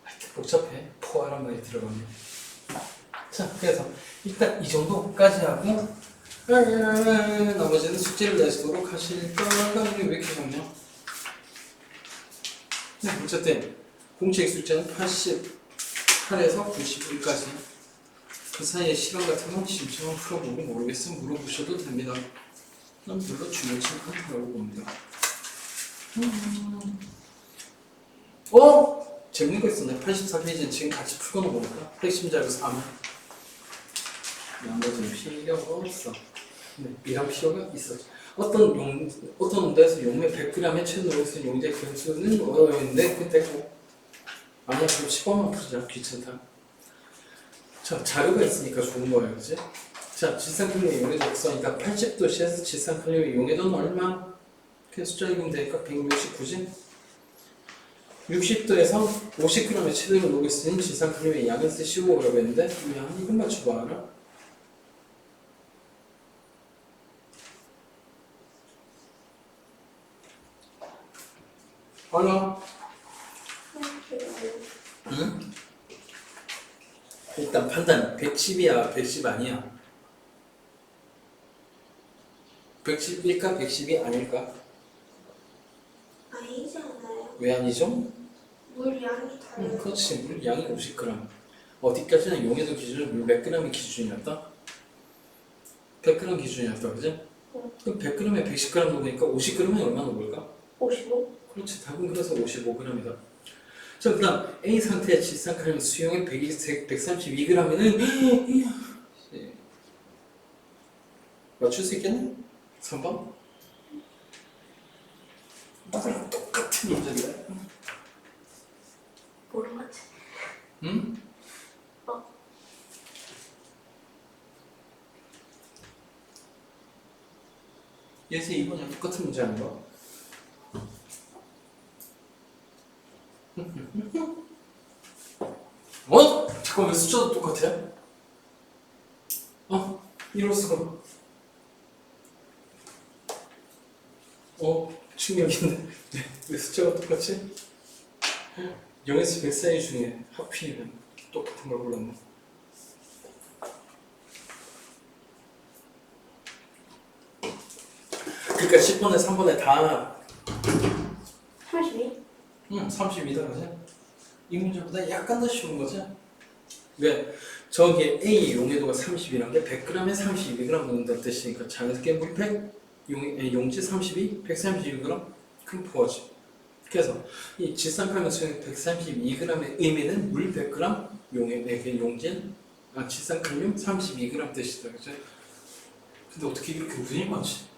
하여튼 복잡해. 포화란 말이 들어가면. 자, 그래서 일단 이 정도까지 하고 나머지는 숙제를 내시도록 하실까? 왜 이렇게 적냐? 어쨌든 공식 숙제는 88에서 91까지 그 사이에 실험 같은 건 심층은 풀어보고 모르겠으면 물어보셔도 됩니다. 난 별로 중요치 않다고 봅니다. 재밌는 거 있었네. 84페이지는 지금 같이 풀고 넘어갈까? 핵심 자료 3. 나머지는 필요가 없어. 이런 필요가 있어. 어떤 온도에서 용매 100g의 최대로서 용제 변수는 어려운데 그때 아니야 그럼 10번만 풀자. 귀찮다. 자, 자료가 있으니까 좋은 거예요, 그치? 자, 질산칼륨의 용해도 없으니까 80도씨에서 질산칼륨의 용해도는 얼마? 그냥 숫자 읽으면 되니까 169지? 60도에서 50g의 최대로 녹을 수 있는 질산칼륨의 양은 15g이라고 했는데 이 양 이건 맞춰봐 알아? 알아? 응? 일단 판단 110이야 110 아니야 110일까 110이 아닐까? 아니지 않아요? 왜 아니죠? 물 양이 달라요. 그렇지 물 양이 50g 어디까지나 용해도 기준으로 물 몇 g이 기준이었다? 100g 기준이었다 그지? 그럼 100g에 110g 녹으니까 50g에 얼마 녹을까? 55? 그렇지 답은 그래서 55g이다 자 그다음 A 상태의 질산칼륨 수용액 132g이면 맞출 수 있겠네? 3번? 나랑 똑같은 문제인데 모른 것 같아. 응? 얘서 2번이랑 똑같은 문제 아닌가? 잠깐 왜 숫자도 똑같아? 이럴 수가. 충격인데. 왜 숫자가 똑같지? 0에서 100 사이 중에 하필이면 똑같은 걸 골랐네. 그러니까 10번에 3번에 다 32? 응, 32다 그지? 이 문제보다 약간 더 쉬운 거지? 왜? 저기에 A 용해도가 30이란 게 100g에 32g 넣는다는 뜻이니까 자연스럽게 물 100, 용지 32, 132g? 그럼 포화지. 그래서 이 질산칼륨 수용 132g의 의미는 물 100g, 용액 4개 용질 지산칼륨 32g 뜻이다. 그죠? 근데 어떻게 이렇게 눈이 많지?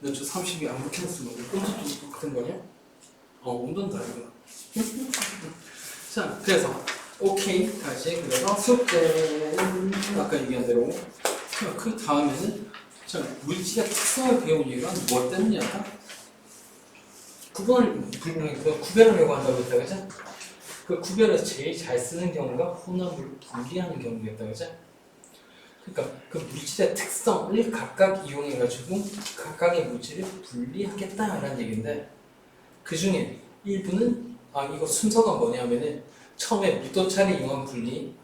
너 저 32 안 붙였으면 온도도 같은 거냐? 온도는 다르구나. 자, 그래서 오케이 다시 그래서 숙제 아까 얘기한 대로 그 다음에는 자 물질의 특성을 배운 이유가 무엇 때문이었다? 구별을 하려고 한다고 했다 그죠? 그 구별을 제일 잘 쓰는 경우가 혼합을 분리하는 경우였다 그죠? 그러니까 그 물질의 특성을 각각 이용해가지고 각각의 물질을 분리하겠다라는 얘기인데 그 중에 일부는 이거 순서가 뭐냐면은 처음에 밀도차례 이용 분리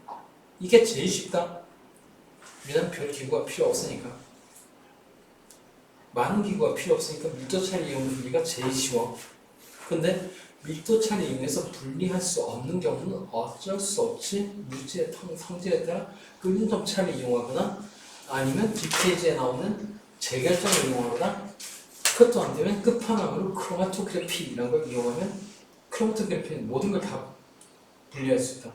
이게 제일 쉽다. 왜냐면 별 기구가 필요 없으니까 많은 기구가 필요 없으니까 밀도차례 이용 분리가 제일 쉬워. 근데 밀도차례 이용해서 분리할 수 없는 경우는 어쩔 수 없이 물질의 성질에 따라 끓는 점차를 이용하거나 아니면 뒷페이지에 나오는 재결정을 이용하거나 그것도 안 되면 끝판왕으로 크로마토그래피라는 걸 이용하면 크로마토그래피는 모든 걸 다 분리할 수 있다.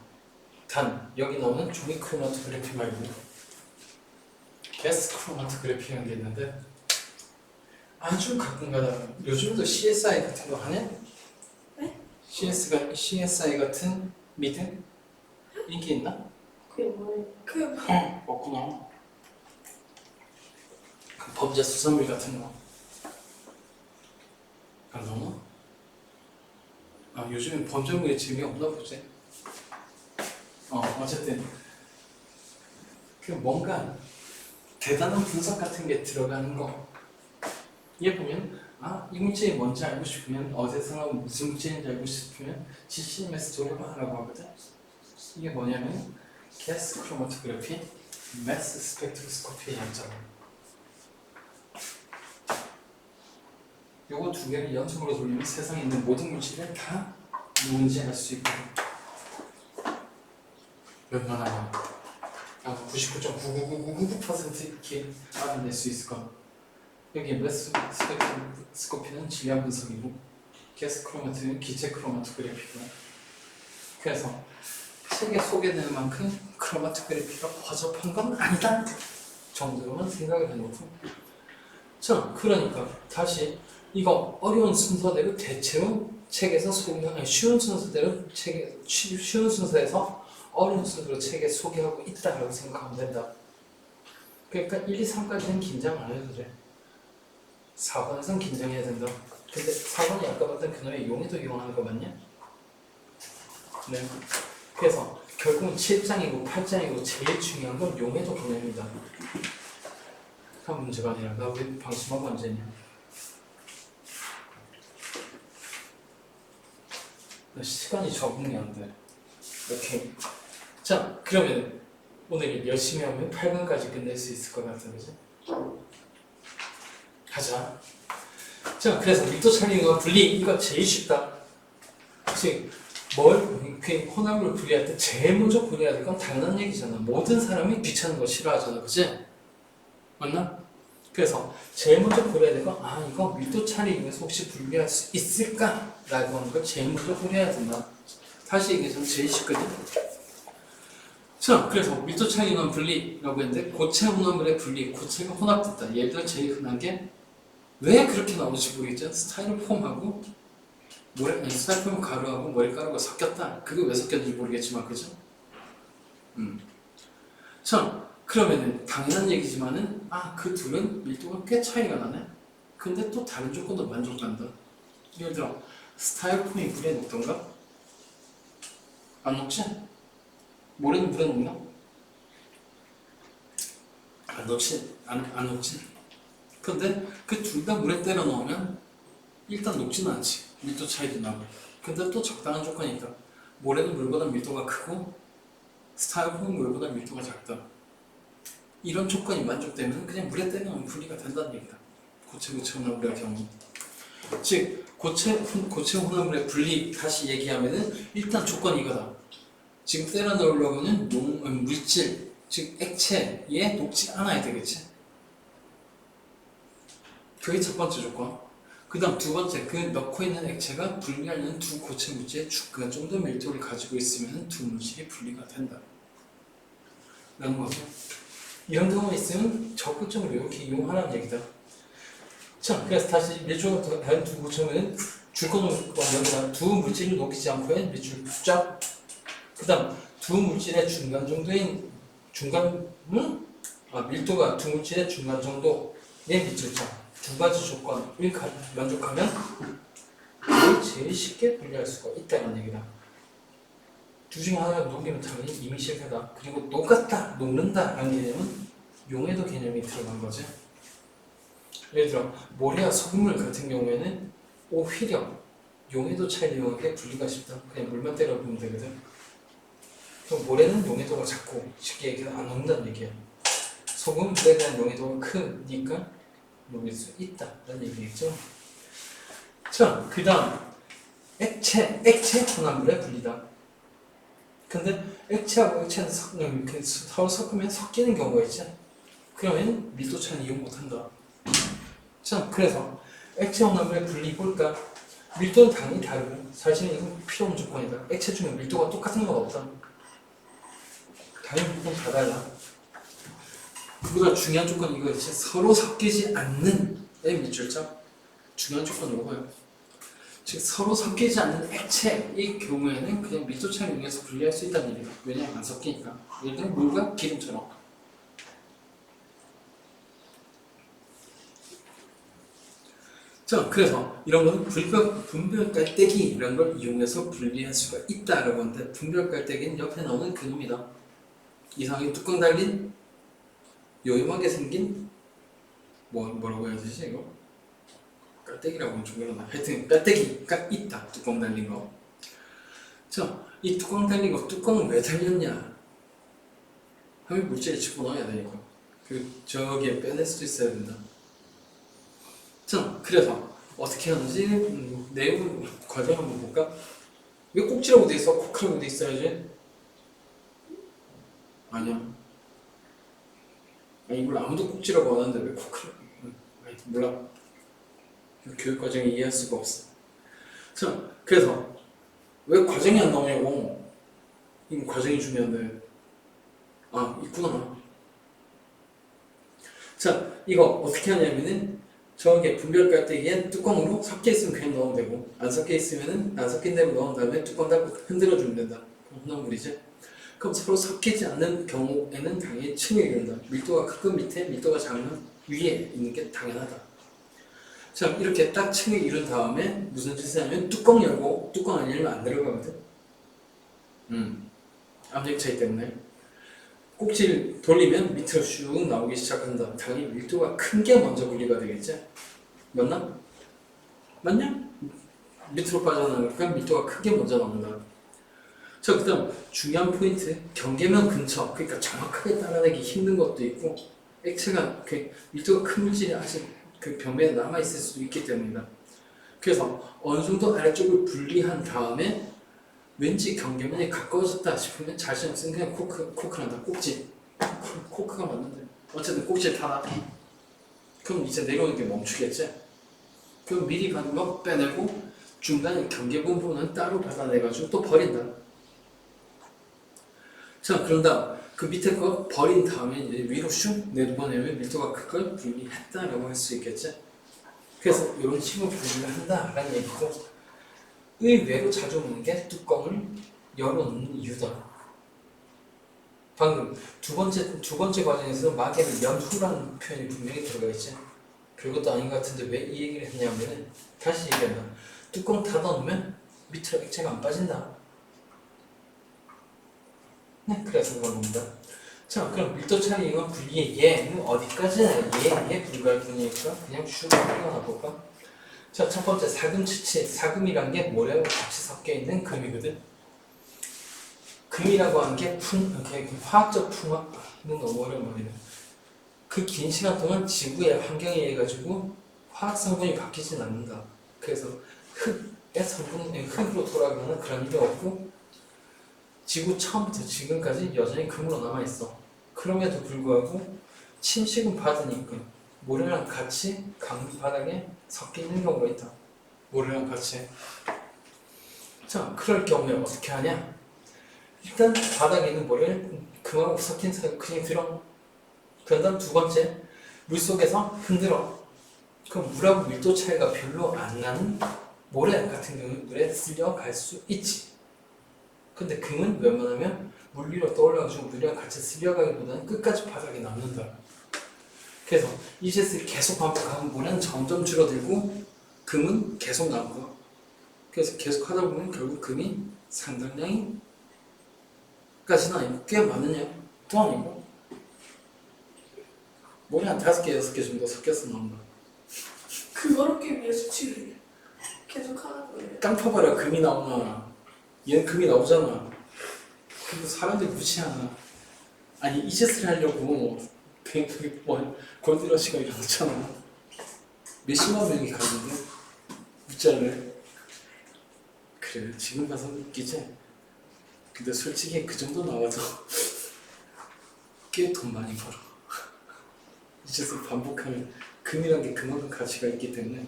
단 여기 나오는 종이 크로마토그래피 말고 게스 크로마토그래피라는 게 있는데 아주 가끔가다 요즘도 CSI 같은 거 하냐? 네? CSI 같은 미드? 인기 있나? 그게 뭐예요? 없구나. 그 범죄 수사물 같은 거. 안 나오나? 요즘엔 범죄물이 재미없나 보지. 어쨌든 그 뭔가 대단한 분석 같은 게 들어가는 거. 얘 보면 이 문제이 뭔지 알고 싶으면 어디서 무슨 문제인지 알고 싶으면 GCMS 돌려봐라고 하거든. 이게 뭐냐면 가스 크로마토그래피, 매스 스펙트로스코피의 양점. 요거 두 개를 연속으로 돌리면 세상에 있는 모든 물질을 다 누군지 알 수 있고 웬만하면 99.99999% 이렇게 알아낼 수 있을 거야. 여기 매스 스펙트로스코피는 질량 분석이고 가스 크로마토는 기체 크로마토그래피고 그래서 책에 소개되는 만큼 크로마토그래피가 허접한 건 아니다 정도로만 생각을 해놓고 자 그러니까 다시 이거 어려운 순서대로 대체로 책에서 쉬운 순서대로 쉬운 순서에서 어려운 순서로 책에 소개하고 있다라고 생각하면 된다. 그러니까 1, 2, 3까지는 긴장 안 해도 돼. 4번에선 긴장해야 된다. 근데 4번이 아까 봤던 그놈의 용해도 이용하는 거 맞냐? 네. 그래서 결국은 7장이고 8장이고 제일 중요한 건 용해도 개념이다. 한 문제가 아니라 나 왜 방심하고 앉아있냐? 나 시간이 적응이 안 돼. 오케이. 자, 그러면 오늘 열심히 하면 8번까지 끝낼 수 있을 것 같아, 그지? 가자. 자, 그래서 밀도차례와 분리 이거 제일 쉽다. 즉, 혼합을 분리할 때 제일 먼저 분리해야 될 건 당연한 얘기잖아. 모든 사람이 귀찮은 거 싫어하잖아, 그지? 맞나? 그래서 제일 먼저 분리해야 될 건 이거 밀도차례 이용해서 혹시 분리할 수 있을까? 라고 하는 걸 제일 먼저 분리해야 된다. 다시 얘기해서 제일 쉽거든. 자, 그래서 밀도차례 이용 분리라고 했는데 고체 혼합물의 분리, 고체가 혼합됐다. 예를 들어 제일 흔한 게 왜 그렇게 나오는지 모르겠죠? 스타이로폼하고 스타이로폼 가루하고 모래가루가 섞였다. 그게 왜 섞였는지 모르겠지만 그죠? 자, 그러면은 당연한 얘기지만은 그 둘은 밀도가 꽤 차이가 나네. 근데 또 다른 조건도 만족한다. 예를 들어 스타이로폼이 물에 녹던가? 안 녹지? 모래는 물에 녹나? 안 녹지? 안 녹지? 근데 그 둘 다 물에 때려 넣으면 일단 녹지는 않지. 밀도 차이도 나고. 근데 또 적당한 조건이 있다. 모래는 물보다 밀도가 크고 스타일폼은 물보다 밀도가 작다. 이런 조건이 만족되면 그냥 물에 때려 넣으면 분리가 된다는 얘기다. 고체 혼합물의 경우. 즉 고체 혼합물의 분리 다시 얘기하면은 일단 조건이 이거다. 지금 때려 넣으려고는 물질 즉 액체에 녹지 않아야 되겠지. 그게 첫 번째 조건. 그 다음 두 번째, 그 넣고 있는 액체가 분리하려는 두 고체 물질의 중간 정도 밀도를 가지고 있으면 두 물질이 분리가 된다 라는 거죠. 이런 경우가 있으면 적극적으로 이렇게 이용하라는 얘기다. 자, 그래서 다시 밀도가 다른 두 고체는 여기다 두 물질을 녹이지 않고의 밀줄 쫙. 그 다음 두 물질의 중간 정도인 밀도가 두 물질의 중간 정도의 밀줄차 두 가지 조건을 만족하면 이걸 제일 쉽게 분리할 수가 있다는 얘기다. 둘 중에 하나가 녹이면 당연히 이미 실패다. 그리고 녹았다, 녹는다 라는 개념은 용해도 개념이 들어간 거지. 예를 들어 모래와 소금물 같은 경우에는 오히려 용해도 차이를 이용하게 분리가 쉽다. 그냥 물만 때려 보면 되거든. 그럼 모래는 용해도가 작고 쉽게 얘기해서 안 녹는다는 얘기야. 소금은 물에 대한 용해도가 크니까 녹일 수 있다라는 얘기겠죠. 자, 그 다음 액체 혼합물의 분리다. 근데 액체하고 액체는 서로 섞으면 섞이는 경우가 있지. 그러면 밀도 차이는 이용 못한다. 자, 그래서 액체 혼합물의 분리 볼까? 밀도는 당연히 다르고 사실은 이건 필요 없는 조건이다. 액체 중에 밀도가 똑같은 건 없다. 당연히 밀도는 다 달라. 그보다 중요한 조건은 이거지. 서로 섞이지 않는 밀줄자. 중요한 조건은 이거예요. 즉 서로 섞이지 않는 액체의 경우에는 그냥 밀도 차이를 이용해서 분리할 수 있다는 얘기다. 왜냐하면 안 섞이니까. 예를 들어 물과 기름처럼. 자, 그래서 이런 거는 분별 깔때기라는 걸 이용해서 분리할 수가 있다라고 하는데, 분별 깔때기는 옆에 나오는 그놈이다. 이상하게 뚜껑 달린 요염하게 생긴 뭐라고 해야 되지 이거? 깔때기라고 하면 좀 그러나 하여튼 깔때기가 있다. 뚜껑 달린 거. 자, 이 뚜껑 달린 거 뚜껑은 왜 달렸냐 하면 물질을 집어넣어야 되니까 저기에 빼낼 수도 있어야 된다. 자, 그래서 어떻게 하는지 내용 과정 한번 볼까? 왜 꼭지라고 돼 있어? 코크라고 돼 있어야지? 아니야. 이걸 아무도 꼭지라고 안 하는데 왜 코크라고? 몰라. 교육 과정에 이해할 수가 없어. 자, 그래서 왜 과정이 안 나오냐고. 이 과정이 중요한데. 아, 있구나. 자, 이거 어떻게 하냐면은 저게 분별 깔때기에 뚜껑으로 섞여 있으면 그냥 넣으면 되고, 안 섞여 있으면은 안 섞인 대로 넣은 다음에 뚜껑 닫고 흔들어 주면 된다. 그럼 혼합물이지. 그럼 서로 섞이지 않는 경우에는 당연히 층을 이룬다. 밀도가 크건 밑에, 밀도가 작으면 위에 있는 게 당연하다. 자, 이렇게 딱 층을 이룬 다음에 무슨 짓을 하냐면 뚜껑 열고, 뚜껑 안 열면 안 들어가거든. 압력 차이 때문에. 꼭지를 돌리면 밑으로 슉 나오기 시작한다. 당연히 밀도가 큰 게 먼저 분리가 되겠지? 맞나? 맞냐? 밑으로 빠져나가니까 밀도가 크게 먼저 나온다. 자, 그 다음 중요한 포인트. 경계면 근처, 그러니까 정확하게 따라내기 힘든 것도 있고, 액체가 밀도가 큰 물질이 아직 그表面에 남아있을 수도 있기 때문이다. 그래서 어느 정도 아래쪽을 분리한 다음에 왠지 경계면이 가까워졌다 싶으면 자신 없으면 그냥 코크란다. 꼭지. 코크가 맞는데. 어쨌든 꼭지를 타라. 그럼 이제 내려오는 게 멈추겠지? 그럼 미리 받은 거 빼내고 중간에 경계 부분은 따로 받아내가지고 또 버린다. 자, 그런 다음 그 밑에 거 버린 다음에 이제 위로 슉 내보내면 밀도가 큰 걸 분리했다라고 할 수 있겠지? 그래서 이런 식으로 분리를 한다라는 얘기고, 의외로 자주 오는 게 뚜껑을 열어놓는 이유다. 방금 두 번째 과정에서 마개를 연 후라는 표현이 분명히 들어가 있지. 별것도 아닌 것 같은데 왜 이 얘기를 했냐면은, 다시 얘기한다. 뚜껑 닫아놓으면 밑으로 액체가 안 빠진다. 네, 그래서 그런 겁니다. 자, 그럼 밀도 차이와 분리의 예는 어디까지나 예에 불과할 뿐이니까 그냥 슉 풀어놔볼까? 자, 첫 번째 사금치치. 사금이란 게 모래하고 같이 섞여 있는 금이거든. 금이라고 하는 게 화학적 풍화는 너무 어려운 말이네. 그 긴 시간 동안 지구의 환경에 의해 가지고 화학 성분이 바뀌진 않는다. 그래서 흙의 성분은 흙으로 돌아가는 그런 일이 없고, 지구 처음부터 지금까지 여전히 금으로 남아있어. 그럼에도 불구하고 침식은 받으니까 모래랑 같이 강물 바닥에 섞여 있는 경우가 있다. 모래랑 같이. 자, 그럴 경우에 어떻게 하냐? 일단 바닥에 있는 모래를 금하고 섞인 사이에 그냥 들어. 그 다음 두 번째, 물속에서 흔들어. 그럼 물하고 밀도 차이가 별로 안 나는 모래 같은 경우는 물에 쓸려갈 수 있지. 근데 금은 웬만하면 물 위로 떠올라가지고 물이랑 같이 쓸려가기보다는 끝까지 바닥에 남는다. 그래서 이 짓을 계속 반복하면 모래는 점점 줄어들고 금은 계속 남고, 그래서 계속 하다 보면 결국 금이 상당량이 까지는 아니고 꽤 많은 양도 아니고 모래 한 5개, 6개 정도 섞여서 나온다. 그거를 위해서 지금 계속 하는 거예요. 땅 파봐라, 금이 나오나. 얘는 금이 나오잖아. 근데 사람들이 무시하나. 아니, 이 짓을 하려고 그냥 골드러시가 일어났잖아. 몇십만 명이 갔는데 웃자를. 그래, 지금 봐서 웃기지? 근데 솔직히 그 정도 나와도 꽤 돈 많이 벌어. 이 짓을 반복하면 금이란 게 그만큼 가치가 있기 때문에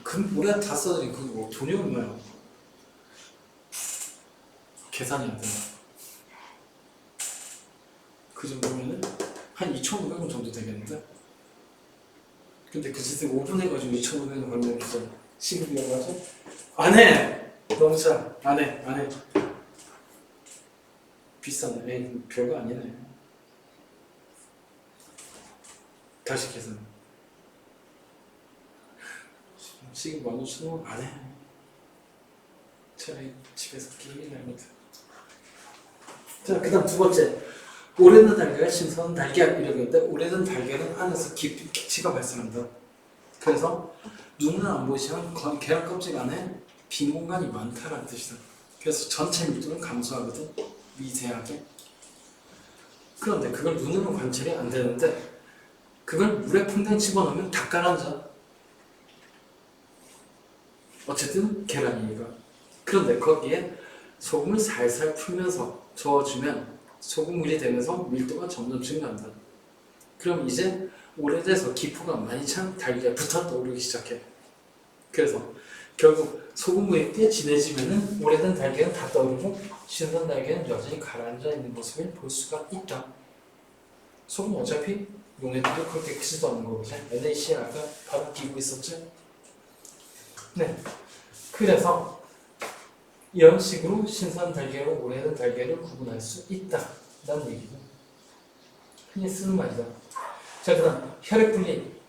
금 모래 다 써드린 그거 뭐 돈이 얼마야? 계산이 안 된다. 그 정도면은 한 2,500원 정도 되겠는데? 근데 그 짓을 5분 해가지고 2,500원 벌면 진짜 시급이라고 하죠? 안 해! 너무 짜. 안 해. 안 해. 비싸네. 에이, 별거 아니네. 다시 계산. 시급 15,000원 안 해. 차라리 집에서 게임이나 하면 돼. 자, 그 다음 두 번째. 오래된 달걀, 신선한 달걀 이라고 했는데 오래된 달걀은 안에서 기치가 발생한다. 그래서 눈은 안 보이지만 계란 껍질 안에 빈 공간이 많다는 뜻이다. 그래서 전체 밀도는 감소하거든. 미세하게. 그런데 그걸 눈으로 관찰이 안 되는데 그걸 물에 퐁당 집어넣으면 다 가라앉아. 어쨌든 계란이니까. 그런데 거기에 소금을 살살 풀면서 저어주면 소금물이 되면서 밀도가 점점 증가한다. 그럼 이제 오래돼서 기포가 많이 찬 달걀 붙어 떠오르기 시작해. 그래서 결국 소금물이 꽤 진해지면은 오래된 달걀은 다 떠오르고 신선 달걀은 여전히 가라앉아 있는 모습을 볼 수가 있다. 소금은 어차피 용해도 그렇게 크지도 않은 거거든. NaCl 아까 바로 끼고 있었지? 네. 그래서 이런 식으로 신선 달걀과 오래된 달걀을 구분할 수 있다 라는 얘기고 흔히 쓰는 말이다. 자, 그 다음 혈액분리.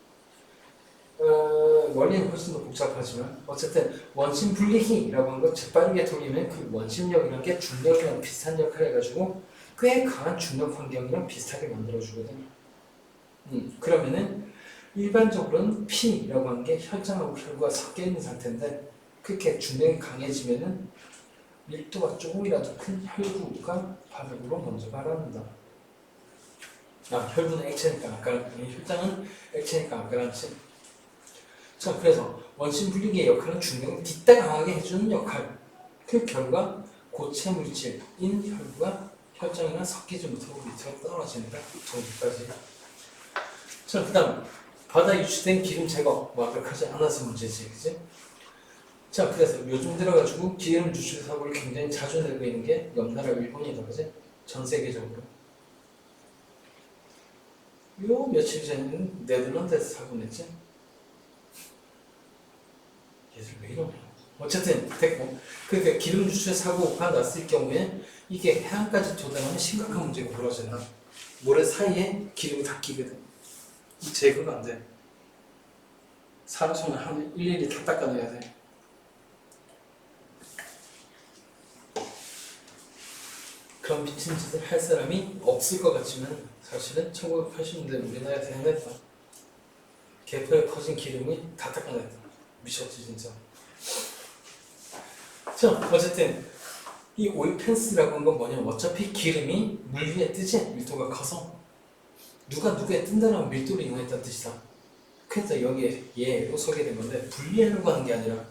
원리는 훨씬 더 복잡하지만 어쨌든 원심 분리기라고 하는 거 재빠르게 돌리면 그 원심력이라는 게 중력이랑 비슷한 역할을 해가지고 꽤 강한 중력 환경이랑 비슷하게 만들어주거든. 그러면은 일반적으로는 P라고 하는 게 혈장하고 혈구가 섞여 있는 상태인데 그렇게 중력이 강해지면은 밀도가 조금이라도 큰 혈구가 바닥으로 먼저 가라앉는다. 혈구는 액체니까 아까 혈장은 액체니까 안 가라앉지. 자, 그래서 원심 분리기의 역할은 중력을 딛다 강하게 해주는 역할. 그 결과 고체 물질인 혈구가 혈장이랑 섞이지 못하고 밑으로 떨어진다 정도까지. 자, 그 다음 바다에 유출된 기름 제거 완벽하지 않아서 문제지, 그지? 자, 그래서 요즘 들어가지고 기름 유출 사고를 굉장히 자주 내고 있는 게 옆나라 일본이다, 그지? 전 세계적으로. 요 며칠 전에는 네덜란드에서 사고 냈지? 얘들 왜 이러냐? 어쨌든 됐고, 그러니까 기름 유출 사고가 났을 경우에 이게 해안까지 도달하면 심각한 문제가 벌어진다. 모래 사이에 기름이 다 끼거든. 이 제거가 안 돼. 사람 손을 한 일일이 다 닦아내야 돼. 그런 미친 짓을 할 사람이 없을 것 같지만 사실은 1980년대 우리나라에서 해냈다. 개포에 퍼진 기름이 다 닦아냈다. 미쳤지 진짜. 자, 어쨌든 이 오일 펜스라고 하는 건 뭐냐면 어차피 기름이 물 위에 뜨지? 밀도가 커서 누가 누구에 뜬다는 밀도를 이용했다는 뜻이다. 그래서 여기에 얘로 소개된 건데 분리하려고 하는 게 아니라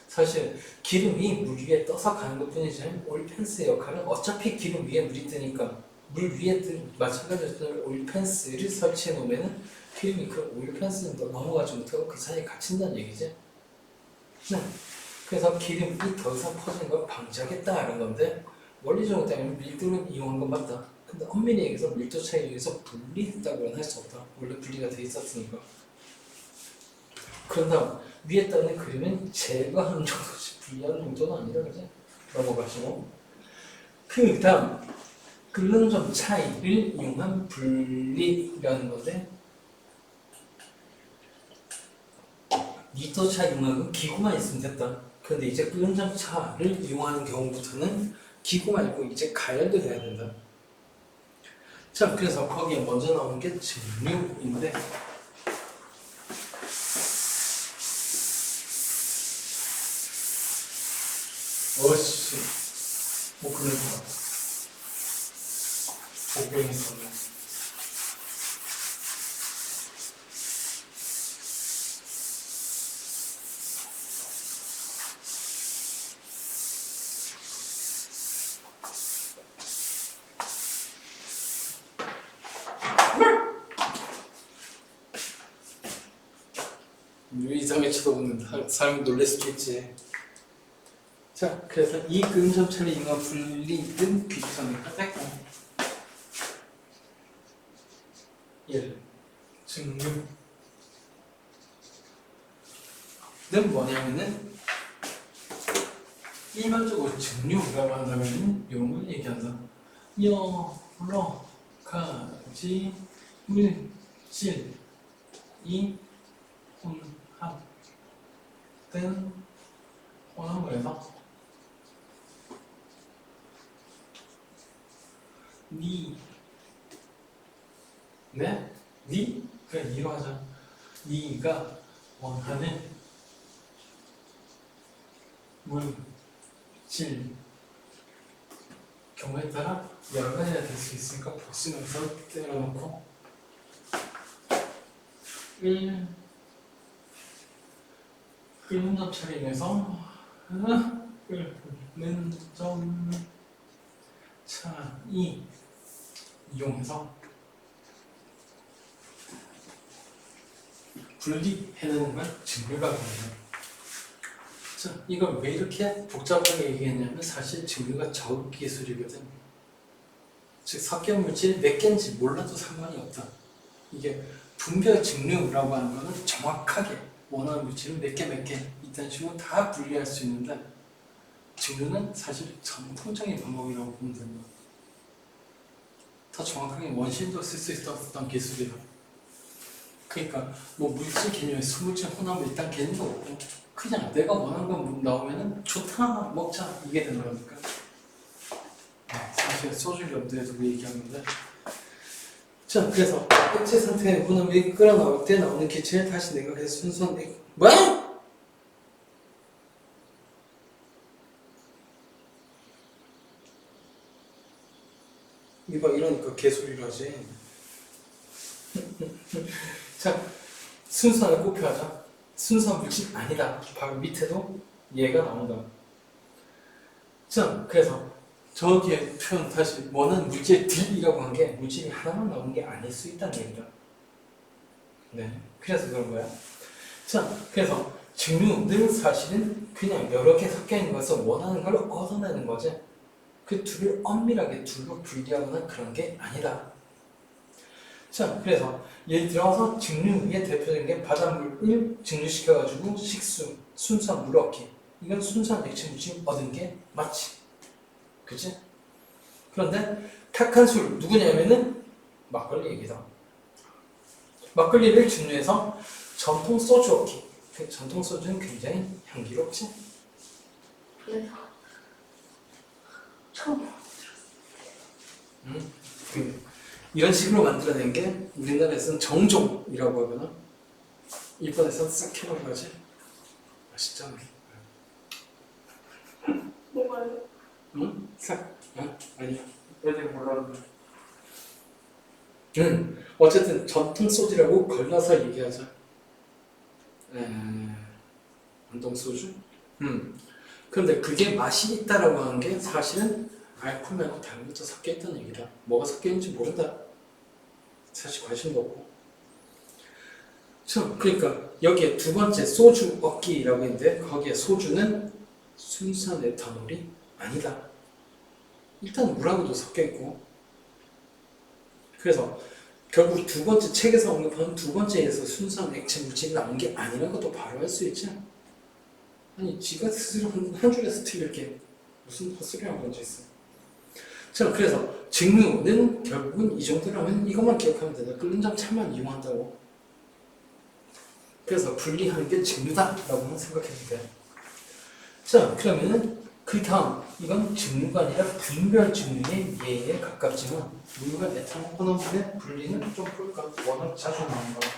사실 기름이 물 위에 떠서 가는 것 뿐이지 오일 펜스의 역할은 어차피 기름 위에 물이 뜨니까 물 위에 마찬가지로 오일 펜스를 설치해 놓으면 기름이 그 오일팬스 넘어가지 못하고 그 사이에 갇힌다는 얘기지. 네. 그래서 기름이 더 이상 퍼지는 걸 방지하겠다 이런 건데 원리적으로 따지면 밀도를 이용한 건 맞다. 근데 엄밀히 얘기해서 밀도 차이에 의해서 분리했다고는 할 수 없다. 원래 분리가 돼 있었으니까. 그런 다음 위에 떠는 그림은 제거하는 정도지 분리하는 정도는 아니라 그지? 넘어가시고 그 다음 끓는 점 차이를 이용한 분리라는 건데 미터 차 이용하는 기구만 있으면 됐다. 그런데 이제 끓는 점 차를 이용하는 경우부터는 기구 말고 이제 가열도 해야 된다. 자, 그래서 거기에 먼저 나오는 게 증류인데 어씨 못 끊을 것 같아. 복병이 있었네. 이상하게 쳐다보는 사람이 놀랄 수도 있지. 자, 그래서 이 끓음점차를 이용한 분리는 비슷하니까 뺐고 1. 증류는 뭐냐면은 일반적으로 증류라고 한다면 이런 걸 얘기한다. 여러 가지 물질이 혼합된 혼합물에서 그냥 니로 하자. 니가 원하는 물질 경우에 따라 여러 가지가 될 수 있으니까 복수면서 때려놓고 1. 끓는 점 차를 인해서 끓는 점 차이 이용해서 분리해내는 걸 증류라고 합니다. 자, 이걸 왜 이렇게 복잡하게 얘기했냐면 사실 증류가 적응 기술이거든. 즉 섞여 물질이 몇 개인지 몰라도 상관이 없다. 이게 분별 증류라고 하는 거는 정확하게 원하는 물질은 몇 개 이딴 식으로 다 분리할 수 있는데 증류는 사실 전통적인 방법이라고 보면 됩니다. 더 정확하게 원심도 쓸 수 있었던 기술이야. 그러니까 뭐 물질 개념에 수물질 혼합물 일단 개념도 없고 그냥 내가 원하는 건 나오면은 좋다 먹자 이게 되는 거니까. 사실 소주 염두에 두고 얘기하는 건데 자 그래서 액체 상태의 혼합물이 끓어나올 때 나오는 기체를 다시 냉각해서 순수한 뭐야? 이봐 이러니까 개소리를 하지. 자 순수한을 꼽혀하자. 순수한 물질 아니다. 바로 밑에도 얘가 나온다. 자 그래서 저 뒤에 표현 다시 원하는 물질들이라고 한 게 물질이 하나만 나오는 게 아닐 수 있다는 얘기다. 네, 그래서 그런 거야. 자, 그래서 증류는 사실은 그냥 여러 개 섞여 있는 것을 원하는 걸 얻어내는 거지. 그 둘을 엄밀하게 둘로 분리하거나 그런 게 아니다. 자, 그래서 예를 들어서 증류의 대표적인 게 바닷물을 증류시켜가지고 식수, 순수한 물 얻기. 이건 순수한 액체 물질 얻은 게 맞지. 그치? 그런데 탁한 술 누구냐면은 막걸리 얘기다. 막걸리를 증류해서 전통 소주 얻기. 그 전통 소주는 굉장히 향기롭지? 네. 처음 이런 식으로 만들어낸 게 우리나라에서는 정종이라고 하거나 일본에서는 사케라고 하지. 맛있잖아. 뭐가요? 응? 아니야. 애들 몰랐는데. 어쨌든 전통 소주라고 걸러서 얘기하자. 안동 소주? 그런데 그게 맛이 있다라고 하는 게 사실은 알코올 말고 다른 것도 섞여 있다는 얘기다. 뭐가 섞여 있는지 모른다. 사실 관심도 없고. 그러니까 여기에 두 번째 소주 얻기라고 했는데 거기에 소주는 순수한 에탄올이 아니다. 일단 물하고도 섞여 있고. 그래서 결국 두 번째 책에서 언급한 두 번째에서 순수한 액체 물질이 나온 게 아니라는 것도 바로 알 수 있지. 아니 지가 스스로 한 줄에서 틀릴 게 무슨 헛소리한 건지 있어. 자, 그래서 증류는 결국은 이 정도라면 이것만 기억하면 된다. 끓는 점 차만 이용한다고. 그래서 분리하는 게 증류다라고만 생각해도 돼. 자, 그러면은 그 다음 이건 증류가 아니라 분별 증류의 예에 가깝지만 우리가 에탄올 혼합물의 분리는 좀 볼까? 워낙 자주 나오는 거라.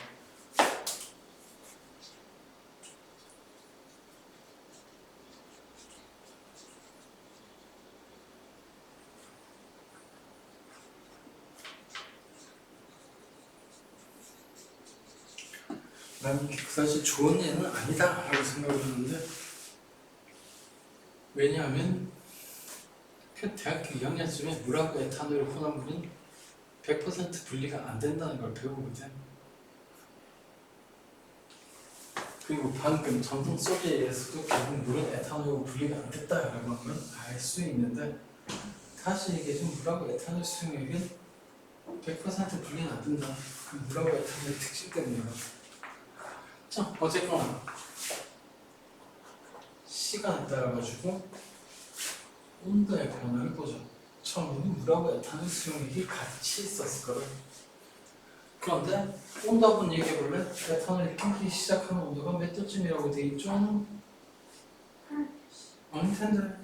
난 사실 좋은 예는 아니다 라고 생각을 하는데, 왜냐하면 그 대학교 2학년쯤에 물하고 에탄올 혼합물은 100% 분리가 안 된다는 걸 배우거든. 그리고 방금 전통 소리에서도 결국 물은 에탄올하고 분리가 안 됐다라고 하면 알 수 있는데, 다시 얘기하면 물하고 에탄올 수용액은 100% 분리는 안 된다. 그 물하고 에탄올의 특징 때문이야. 자, 어쨌거나 시간에 따라 가지고 온도의 변화를 보죠. 처음에는 물하고 에탄올 수용액이 같이 있었을 거를. 그런데 온도 한번 얘기해 볼래? 에탄올이 끓기 시작하는 온도가 몇 도쯤이라고 돼 있죠? 아닐 텐데.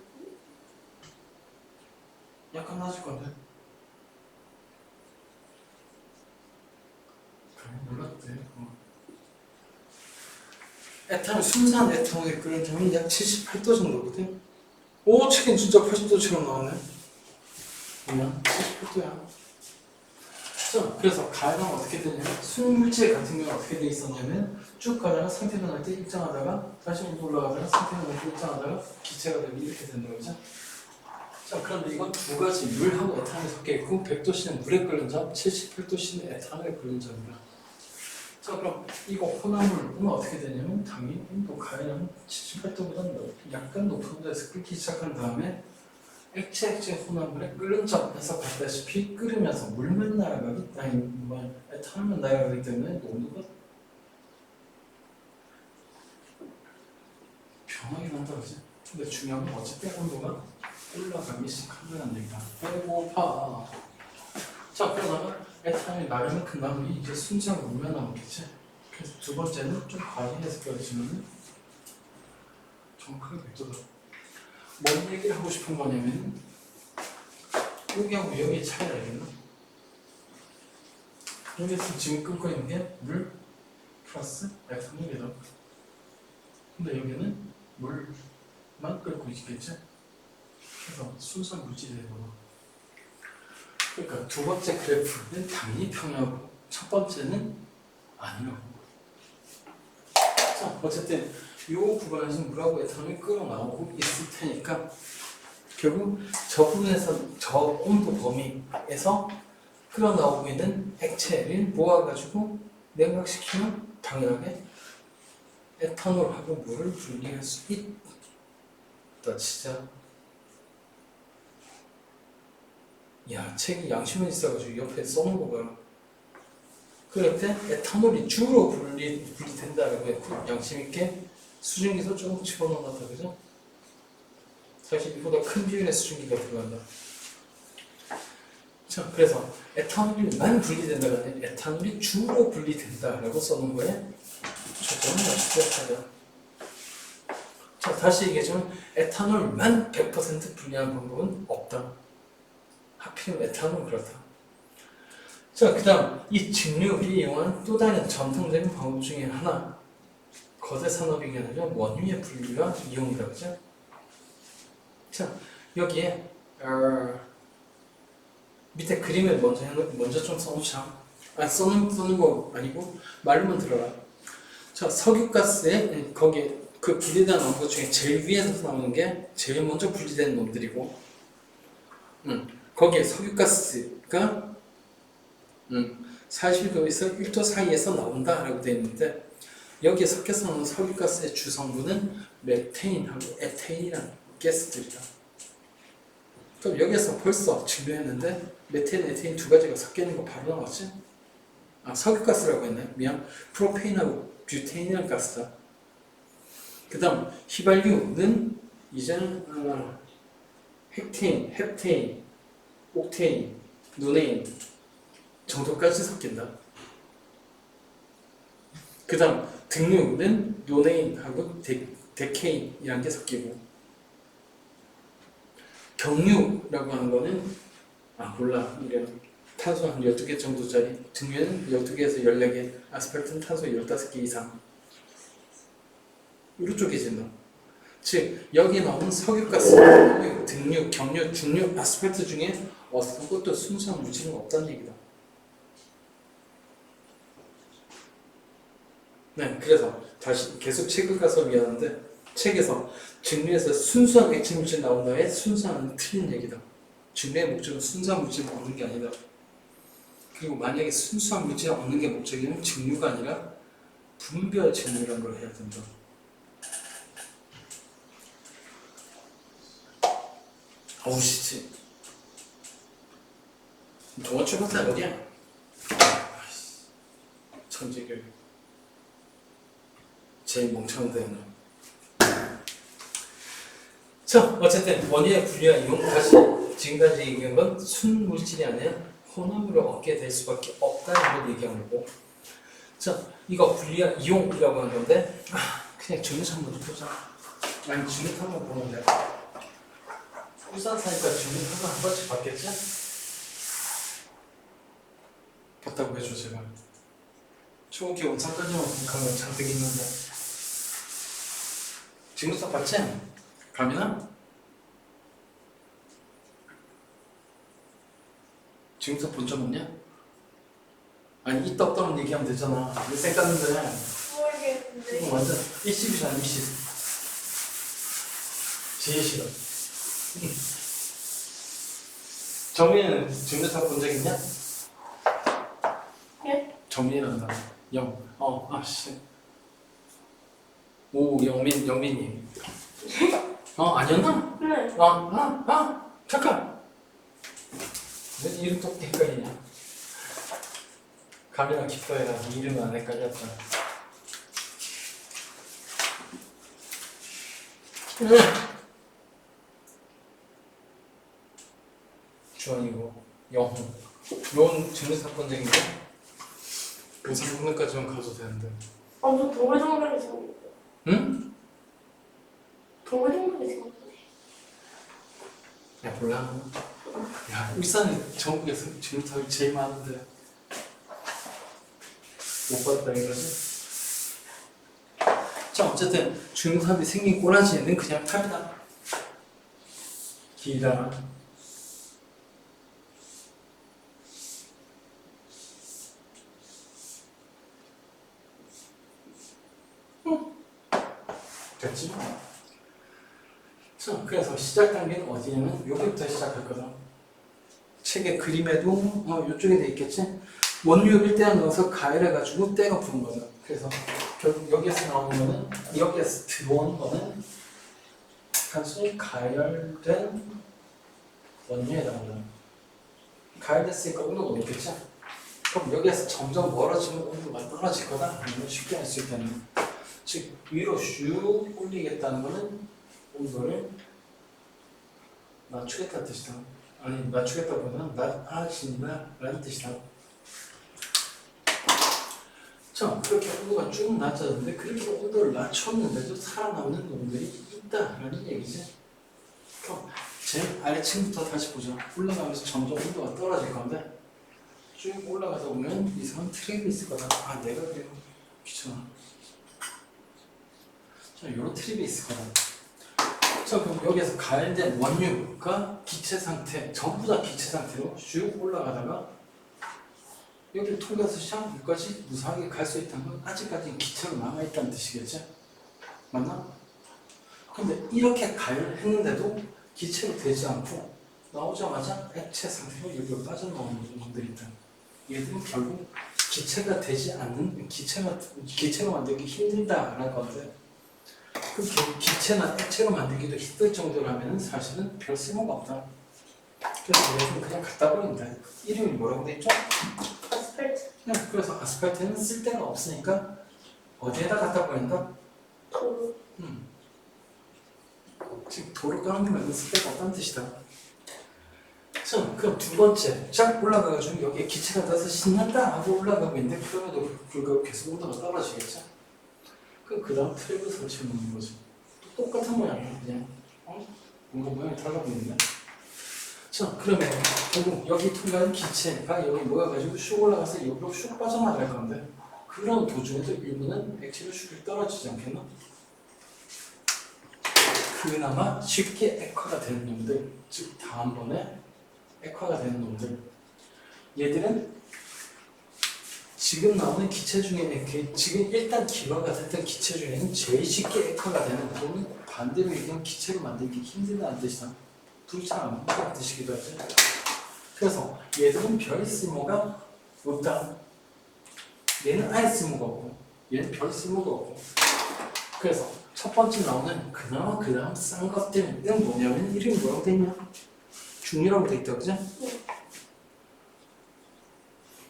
약간 낮을 건데. 그래, 몰랐대. 에탄올, 순수한 에탄올이 끓는 점은 약 78도 정도거든. 오, 책엔 진짜 80도처럼 나오네. 그냥 78도야. 자, 그래서 가열하면 어떻게 되냐면 순물질 같은 경우는 어떻게 돼 있었냐면 쭉 가다가 상태 변할 때 입장하다가 다시 온도 올라가다가 상태 변할 때 입장하다가 기체가 되면 이렇게 된다고 그죠? 자, 그런데 이건 두 가지 물하고 에탄올이 섞여 있고 100도씨는 물에 끓는 점, 78도씨는 에탄올에 끓는 점이다. 자, 그럼 이거 혼합물은 어떻게 되냐면 당연히 온도 가열하면 78도보다 약간 높은 데서 끓기 시작한 다음에 액체 혼합물에 끓는 점에서 봤다시피 끓으면서 물만 날아가기, 아니 에탄올만 날아가기 때문에 온도가 변하긴 한다 그지? 근데 중요한 건 어쨌든 온도가 올라가기 시작한다는 얘기다. 배고파. 자, 그러다가 에탄올이 나르면 그 나물이 이제 순수한 물만 남았겠지. 그래서 두 번째는 좀 과잉해서 껴지면 정확하게 백도다. 뭔 얘기를 하고 싶은 거냐면 여기하고 여기 차이 알겠나? 여기서 지금 끓고 있는 게 물 플러스 에탄올이다. 근데 여기는 물만 끓고 있겠지? 그래서 순수한 물질이 되고. 그러니까 두 번째 그래프는 당연히 평이하고 첫 번째는 아니라고. 자, 어쨌든 이 구간에서 물하고 에탄올이 끓어나오고 있을 테니까 결국 저 부분에서 저 온도 범위에서 끓어나오고 있는 액체를 모아가지고 냉각시키면 당연하게 에탄올하고 물을 분리할 수 있다. 진짜 야, 책이 양심은 있어가지고 옆에 써놓은 거 봐요. 그럴 때 에탄올이 주로 분리된다라고 했고 양심 있게 수증기도 조금 집어넣었다 그죠? 사실 이보다 큰 비율의 수증기가 들어간다. 자, 그래서 에탄올만 분리된다가 아니라 에탄올이 주로 분리된다라고 써놓은 거에 초점을 맞추도록 하자. 자, 다시 얘기하자면 에탄올만 100% 분리하는 방법은 없다. 하필이면 에탄올은 그렇다. 자, 그 다음 이 증류를 이용한 또 다른 전통적인 방법 중에 하나, 거대 산업이긴 하죠. 원유의 분리와 이용이다 그죠? 자, 여기에 밑에 그림을 먼저 좀 써놓자. 써는 거 아니고 말로만 들어라. 자, 석유가스에 거기에 그 분리된 놈들 중에 제일 위에서 나오는 게 제일 먼저 분리된 놈들이고, 거기에 석유가스가 40도에서 1도 사이에서 나온다라고 되어 있는데 여기에 섞여서 나오는 석유가스의 주성분은 메테인하고 에테인이라는 가스들이다. 그럼 여기에서 벌써 증명했는데 메테인, 에테인 두 가지가 섞여 있는 거 바로 나왔지? 석유가스라고 했네. 미안. 프로페인하고 뷰테인이라는 가스다. 그 다음 휘발유는 이제는 헥테인, 헵테인, 옥테인, 노네인 정도까지 섞인다. 그 다음 등유는 노네인하고 데케인이라는 게 섞이고 경유라고 하는 거는 몰라. 이런 탄소 한 12개 정도짜리 등유는 12개에서 14개 아스팔트는 탄소 15개 이상 이로 쪼개진다. 즉 여기 나오는 석유가스, 등유, 경유, 중유, 아스팔트 중에 어떤 것도 순수한 물질은 없다는 얘기다. 네, 그래서 다시 계속 책을 가서 미안한데 책에서 증류에서 순수한 액체 물질 나온다에 순수한 틀린 얘기다. 증류의 목적은 순수한 물질을 얻는 게 아니다. 그리고 만약에 순수한 물질을 얻는 게 목적이면 증류가 아니라 분별 증류라는 걸 해야 된다. 어우 씨. 동아초보다 어디야? 천재교육. 제일 멍청한 데는. 자, 어쨌든 원유의 분리와 이용 다시 지금까지 얘기한 건 순물질이 아니라 혼합물을 얻게 될 수밖에 없다는 걸 얘기한 거고. 자, 이거 분리와 이용이라고 하는 건데 그냥 증류차 한번 보자. 아니 증류차 한번 보는데 울산 사니까 증류차가 한 번씩 봤겠지? 봤다고 해줘 제발. 초기 온산까지만 가면 잔뜩 있는데 증류차 봤지? 감이나? 증류차 본 적 없냐? 아니 있다 없다만 얘기하면 되잖아. 왜 쌩 깠는데 모르겠는데. 이거 완전 일십이잖아 일십. 제일 싫어. 정민이는 증류차 본 적 있냐? 예? 정민이란다. 아씨. 오 영민이. 아니었나? 네. 잠깐. 왜 이름 또 헷갈리냐? 감이랑 기뻐해라. 이 이름은 안 헷갈렸다. 주원이고 영훈. 넌 증류사건적인 거? 의사분과까지만 가도 되는데. 저 동글동글하게 생겼어요. 응? 동글동글하게 생겼어요. 야 몰라. 야 울산이 전국에서 증류탑이 제일 많은데 못 봤다 이거지? 자 어쨌든 증류탑이 생긴 꼬라지는 그냥 탑이다. 길다. 됐지? 자, 그래서 시작 단계는 어디냐면 여기부터 시작할 거다. 책의 그림에도 이쪽에 돼 있겠지? 원유 1대1 넣어서 가열해가지고 떼가 부은 거다. 그래서 결국 여기에서 나오는 거는 여기에서 들어오는 거는 단순히 가열된 원유에 나오는 가열됐으니까 온도가 높겠지? 그럼 여기에서 점점 멀어지면 온도가 떨어질 거다. 이걸 쉽게 알 수 있다는 거. 즉 위로 슉 올리겠다는 거는 온도를 낮추겠다는 뜻이다. 아니 낮추겠다보다는 낮아진다 라는 뜻이다. 자 그렇게 온도가 쭉 낮아졌는데 그렇게 온도를 낮췄는데도 살아남는 놈들이 있다라는 얘기지. 그럼 제일 아래층부터 다시 보자. 올라가면서 점점 온도가 떨어질 건데 쭉 올라가다 보면 이상한 트랩이 있을 거다. 내가 그래요. 귀찮아. 자, 이런 트립이 있을 거다. 자, 그럼 여기에서 가열된 원유가 기체 상태, 전부 다 기체 상태로 쭉 올라가다가 여기를 통과해서 샥 여기까지 무사하게 갈 수 있다는 건 아직까지 기체로 남아있다는 뜻이겠지? 맞나? 근데 이렇게 가열했는데도 기체로 되지 않고 나오자마자 액체 상태로 여기로 빠져나오는 놈들이 있다. 얘들은 결국 기체가 되지 않는 기체로 만들기 힘들다라는 건데 그 기체나 액체로 만들기도 힘들 정도라면 사실은 별 쓸모가 없다. 그래서 얘들은 그냥 갖다 버린다. 이름이 뭐라고 돼 있죠? 아스팔트. 그래서 아스팔트는 쓸데가 없으니까 어디에다 갖다 버린다? 도로. 지금 도로 까는 거는 쓸데가 없다는 뜻이다. 자, 그럼 두 번째 쫙 올라가가지고 여기에 기체가 돼서 신난다 하고 올라가고 있는데 그럼에도 불구하고 계속 온도가 떨어지겠죠? 그럼 그 다음 트랩을 설치해 놓는 거지. 똑같은 모양이야 그냥. 뭔가 모양이 달라 보이는데? 자, 그러면 결국 여기 통과한 기체가 여기 모여가지고 슉 올라가서 여기로 슉 빠져나갈 건데 그런 도중에도 일부는 액체로 슉 떨어지지 않겠나? 그나마 쉽게 액화가 되는 놈들, 즉 다음번에 액화가 되는 놈들, 얘들은 지금 나오는 기체 중에 지금 일단 기화가 됐던 기체 중에는 제일 쉽게 액화가 되는 또는 반대로 얘기하면 기체로 만들기 힘들다는 뜻이다. 둘이 잘 안 맞는 뜻이기도 하지. 그래서 얘들은 별 쓸모가 없다. 얘는 아예 쓸모가 없고 얘는 별 쓸모가 없고. 그래서 첫 번째 나오는 그나마 그 다음 싼 것들은 뭐냐면 이름이 뭐라고 돼 있냐? 중류라고 돼 있다, 그죠?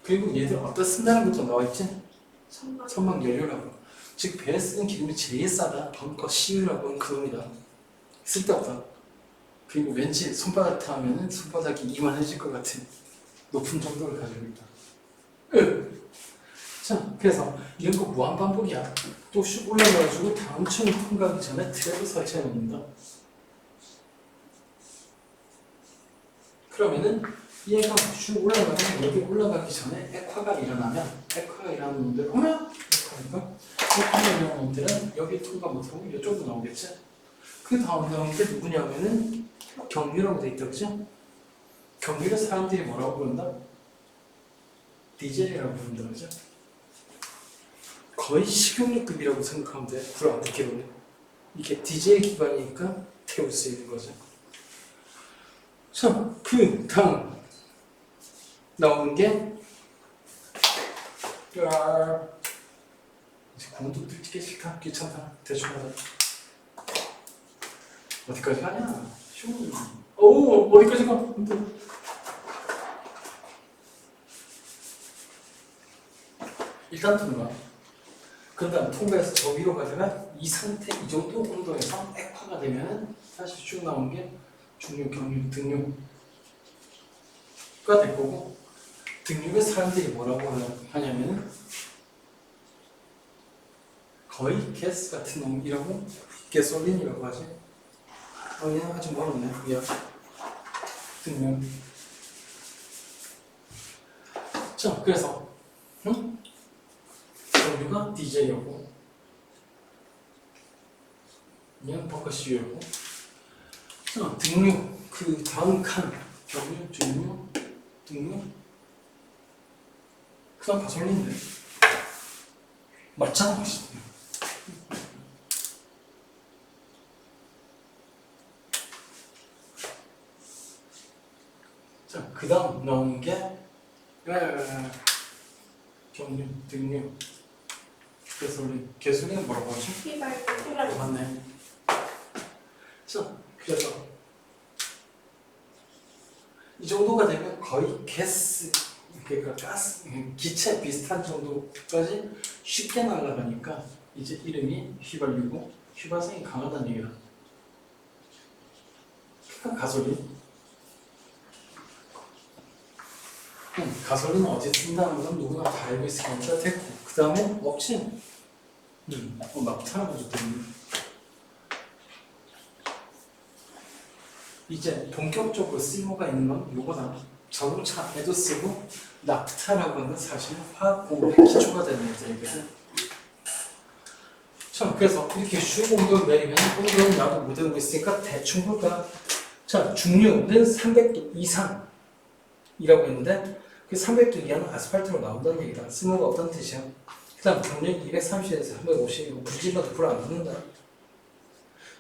그리고 얘들 어디다 쓴다는 것도 나와 있지? 선박 연료라고. 즉 배에 쓰는 기름이 제일 싸다. 벙커 CU라고 하는 그놈이다. 쓸데없다. 그리고 왠지 손바닥 하면은 손바닥이 이만해질 것 같은 높은 정도를 가지고 있다. 자, 그래서 이런 거 무한 반복이야. 또 슉 올라가가지고 다음 층을 통과하기 전에 트랩을 설치해 놓는다. 그러면은 얘가 슉 올라가면 여기 올라가기 전에 액화가 일어나면 액화가 일어나는 놈들 액화가 일어나는 놈들은 여기 통과 못하고 이쪽으로 나오겠지. 그 다음 나오는 게 누구냐면은 경유라고 돼 있다, 그죠? 경유를 사람들이 뭐라고 부른다? 디젤이라고 부른다, 그죠? 거의 식용유급이라고 생각하면 돼. 불 안 붙게. 이게 디젤 기반이니까 태울 수 있는 거죠. 자, 그 다음 나오는 게 이제 공도 뜯기 싫다. 귀찮다. 대충 하자. 어디까지 가냐? 오, 어디까지 가? 일단 통과. 그 다음 통과해서 저 위로 가다가 이 상태, 이 정도 온도에서 액화가 되면 다시 쭉 나오는 게 중류, 경유, 등유가 될 거고, 등유를 사람들이 뭐라고 하냐면 거의 가스 같은 놈이라고, 가솔린이라고 하지. 그냥 아직 멀었네. 미안. 등유. 자, 그래서 경유가 디젤이었고 얘는 버커시유였고, 자, 등유, 그 다음 칸 경유, 중유, 등유, 그 다음 가솔린인데 맞잖아. 자, 그 다음 나오는 게 경유, 등유, 개소리는 뭐라고 하지? 휘발. 맞네. 자, 그래서 이 정도가 되면 거의 가스, 그러니까 가스, 기체 비슷한 정도까지 쉽게 날아가니까 이제 이름이 휘발유고 휘발성이 강하다는 얘기다. 그러니까 가솔린. 가솔린은 어디 쓴다는 건 누구나 다 알고 있으니까 됐고, 그 다음에 없지? 낙타라고 적혀있네. 이제 본격적으로 쓸모가 있는 건 요거다. 자동차에도 쓰고 낙타라고 하는 건 사실 화학 공부의 기초가 되는 얘기거든. 자, 그래서 이렇게 슉 온도를 내리면 온도는 나도 못 외우고 있으니까 대충 볼까? 자, 중류는 300도 이상이라고 했는데 그 300도 이하는 아스팔트로 나온다는 얘기다. 쓸모가 없다는 뜻이야. 그 다음 경륜 230에서 350이고 불질러도 불 안 붙는다.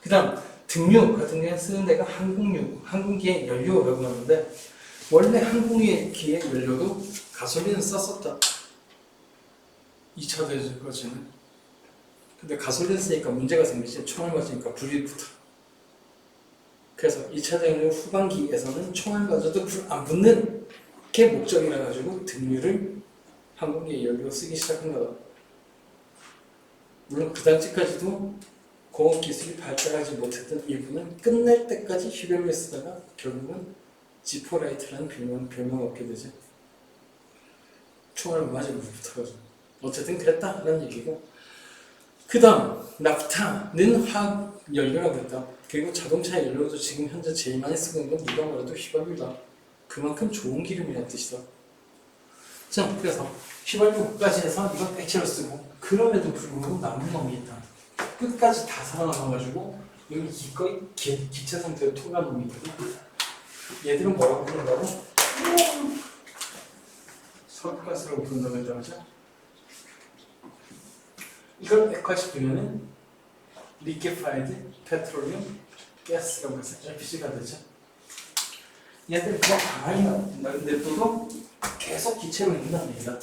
그 다음 등유 같은 경우에 쓰는 데가 항공기의 연료라고 하는데 원래 항공기의 연료도 가솔린은 썼었다. 2차 대전까지는. 근데 가솔린 쓰니까 문제가 생기지. 총알 맞으니까 불이 붙어. 그래서 2차 대전 후반기에서는 총알 맞아도 불 안 붙는 게 목적이라 가지고 등유를 항공기의 연료로 쓰기 시작한 거다. 물론 그 당시까지도 공업 기술이 발달하지 못했던 일부는 끝날 때까지 휘발유를 쓰다가 결국은 지포라이트라는 별명을 얻게 되죠. 총알을 맞으면 붙어가지고 어쨌든 그랬다라는 얘기고, 그 다음 나프타는 화학 연료라고 했다. 그리고 자동차 연료도 지금 현재 제일 많이 쓰고 있는 건 누가 뭐래도 휘발유다. 그만큼 좋은 기름이라는 뜻이다. 자, 그래서 휘발유까지 해서 이건 액체로 쓰고, 그럼에도 불구하고 남은 놈이 있다. 끝까지 다 살아남아가지고 여기 기꺼이 기체 상태로 통과한 놈이 있거든. 얘들은 뭐라고 부른다고? 석가스라고 부른다고 했다, 그죠? 이걸 액화시키면은 liquefied petroleum gas라고 해서 LPG가 되죠. 얘들 그냥 가만히 냅둬도 계속 기체로 있는다는 얘기다.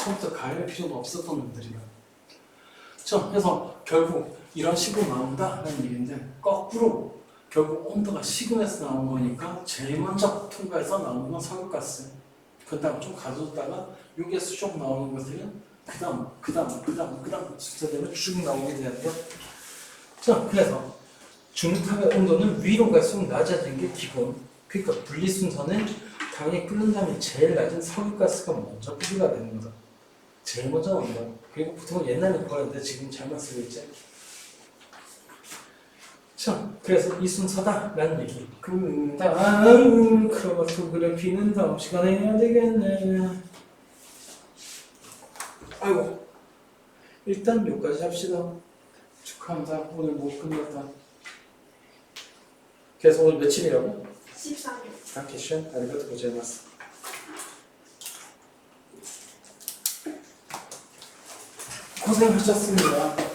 처음부터 가할 필요가 없었던 놈들이야. 자, 그래서 결국 이런 식으로 나온다는 얘기인데, 거꾸로 결국 온도가 식으면서 나온 거니까 제일 먼저 통과해서 나오는 건 석유가스. 그 다음 좀 가져다가 여기에서 쭉 나오는 것들은 그 다음 순서대로 쭉 나오게 되는데, 자, 그래서 중립탑의 온도는 위로 갈수록 낮아지는 게 기본. 그러니까 분리 순서는 당연히 끓는 다음에 제일 낮은 석유가스가 먼저 분리가 되는 거다. 제일 먼저 나온다. 그리고 보통 옛날에 그랬는데 지금 잘못 쓰고 있지. 자, 그래서 이 순서다라는 얘기. 그 다음 크로마토그래피는 다음 시간에 해야 되겠네. 아이고, 일단 여기까지 합시다. 축하합니다. 오늘 못 끝났다. 그래서 오늘 며칠이라고? 13일. 다케션 아리가토 고자이마스. 고생하셨습니다.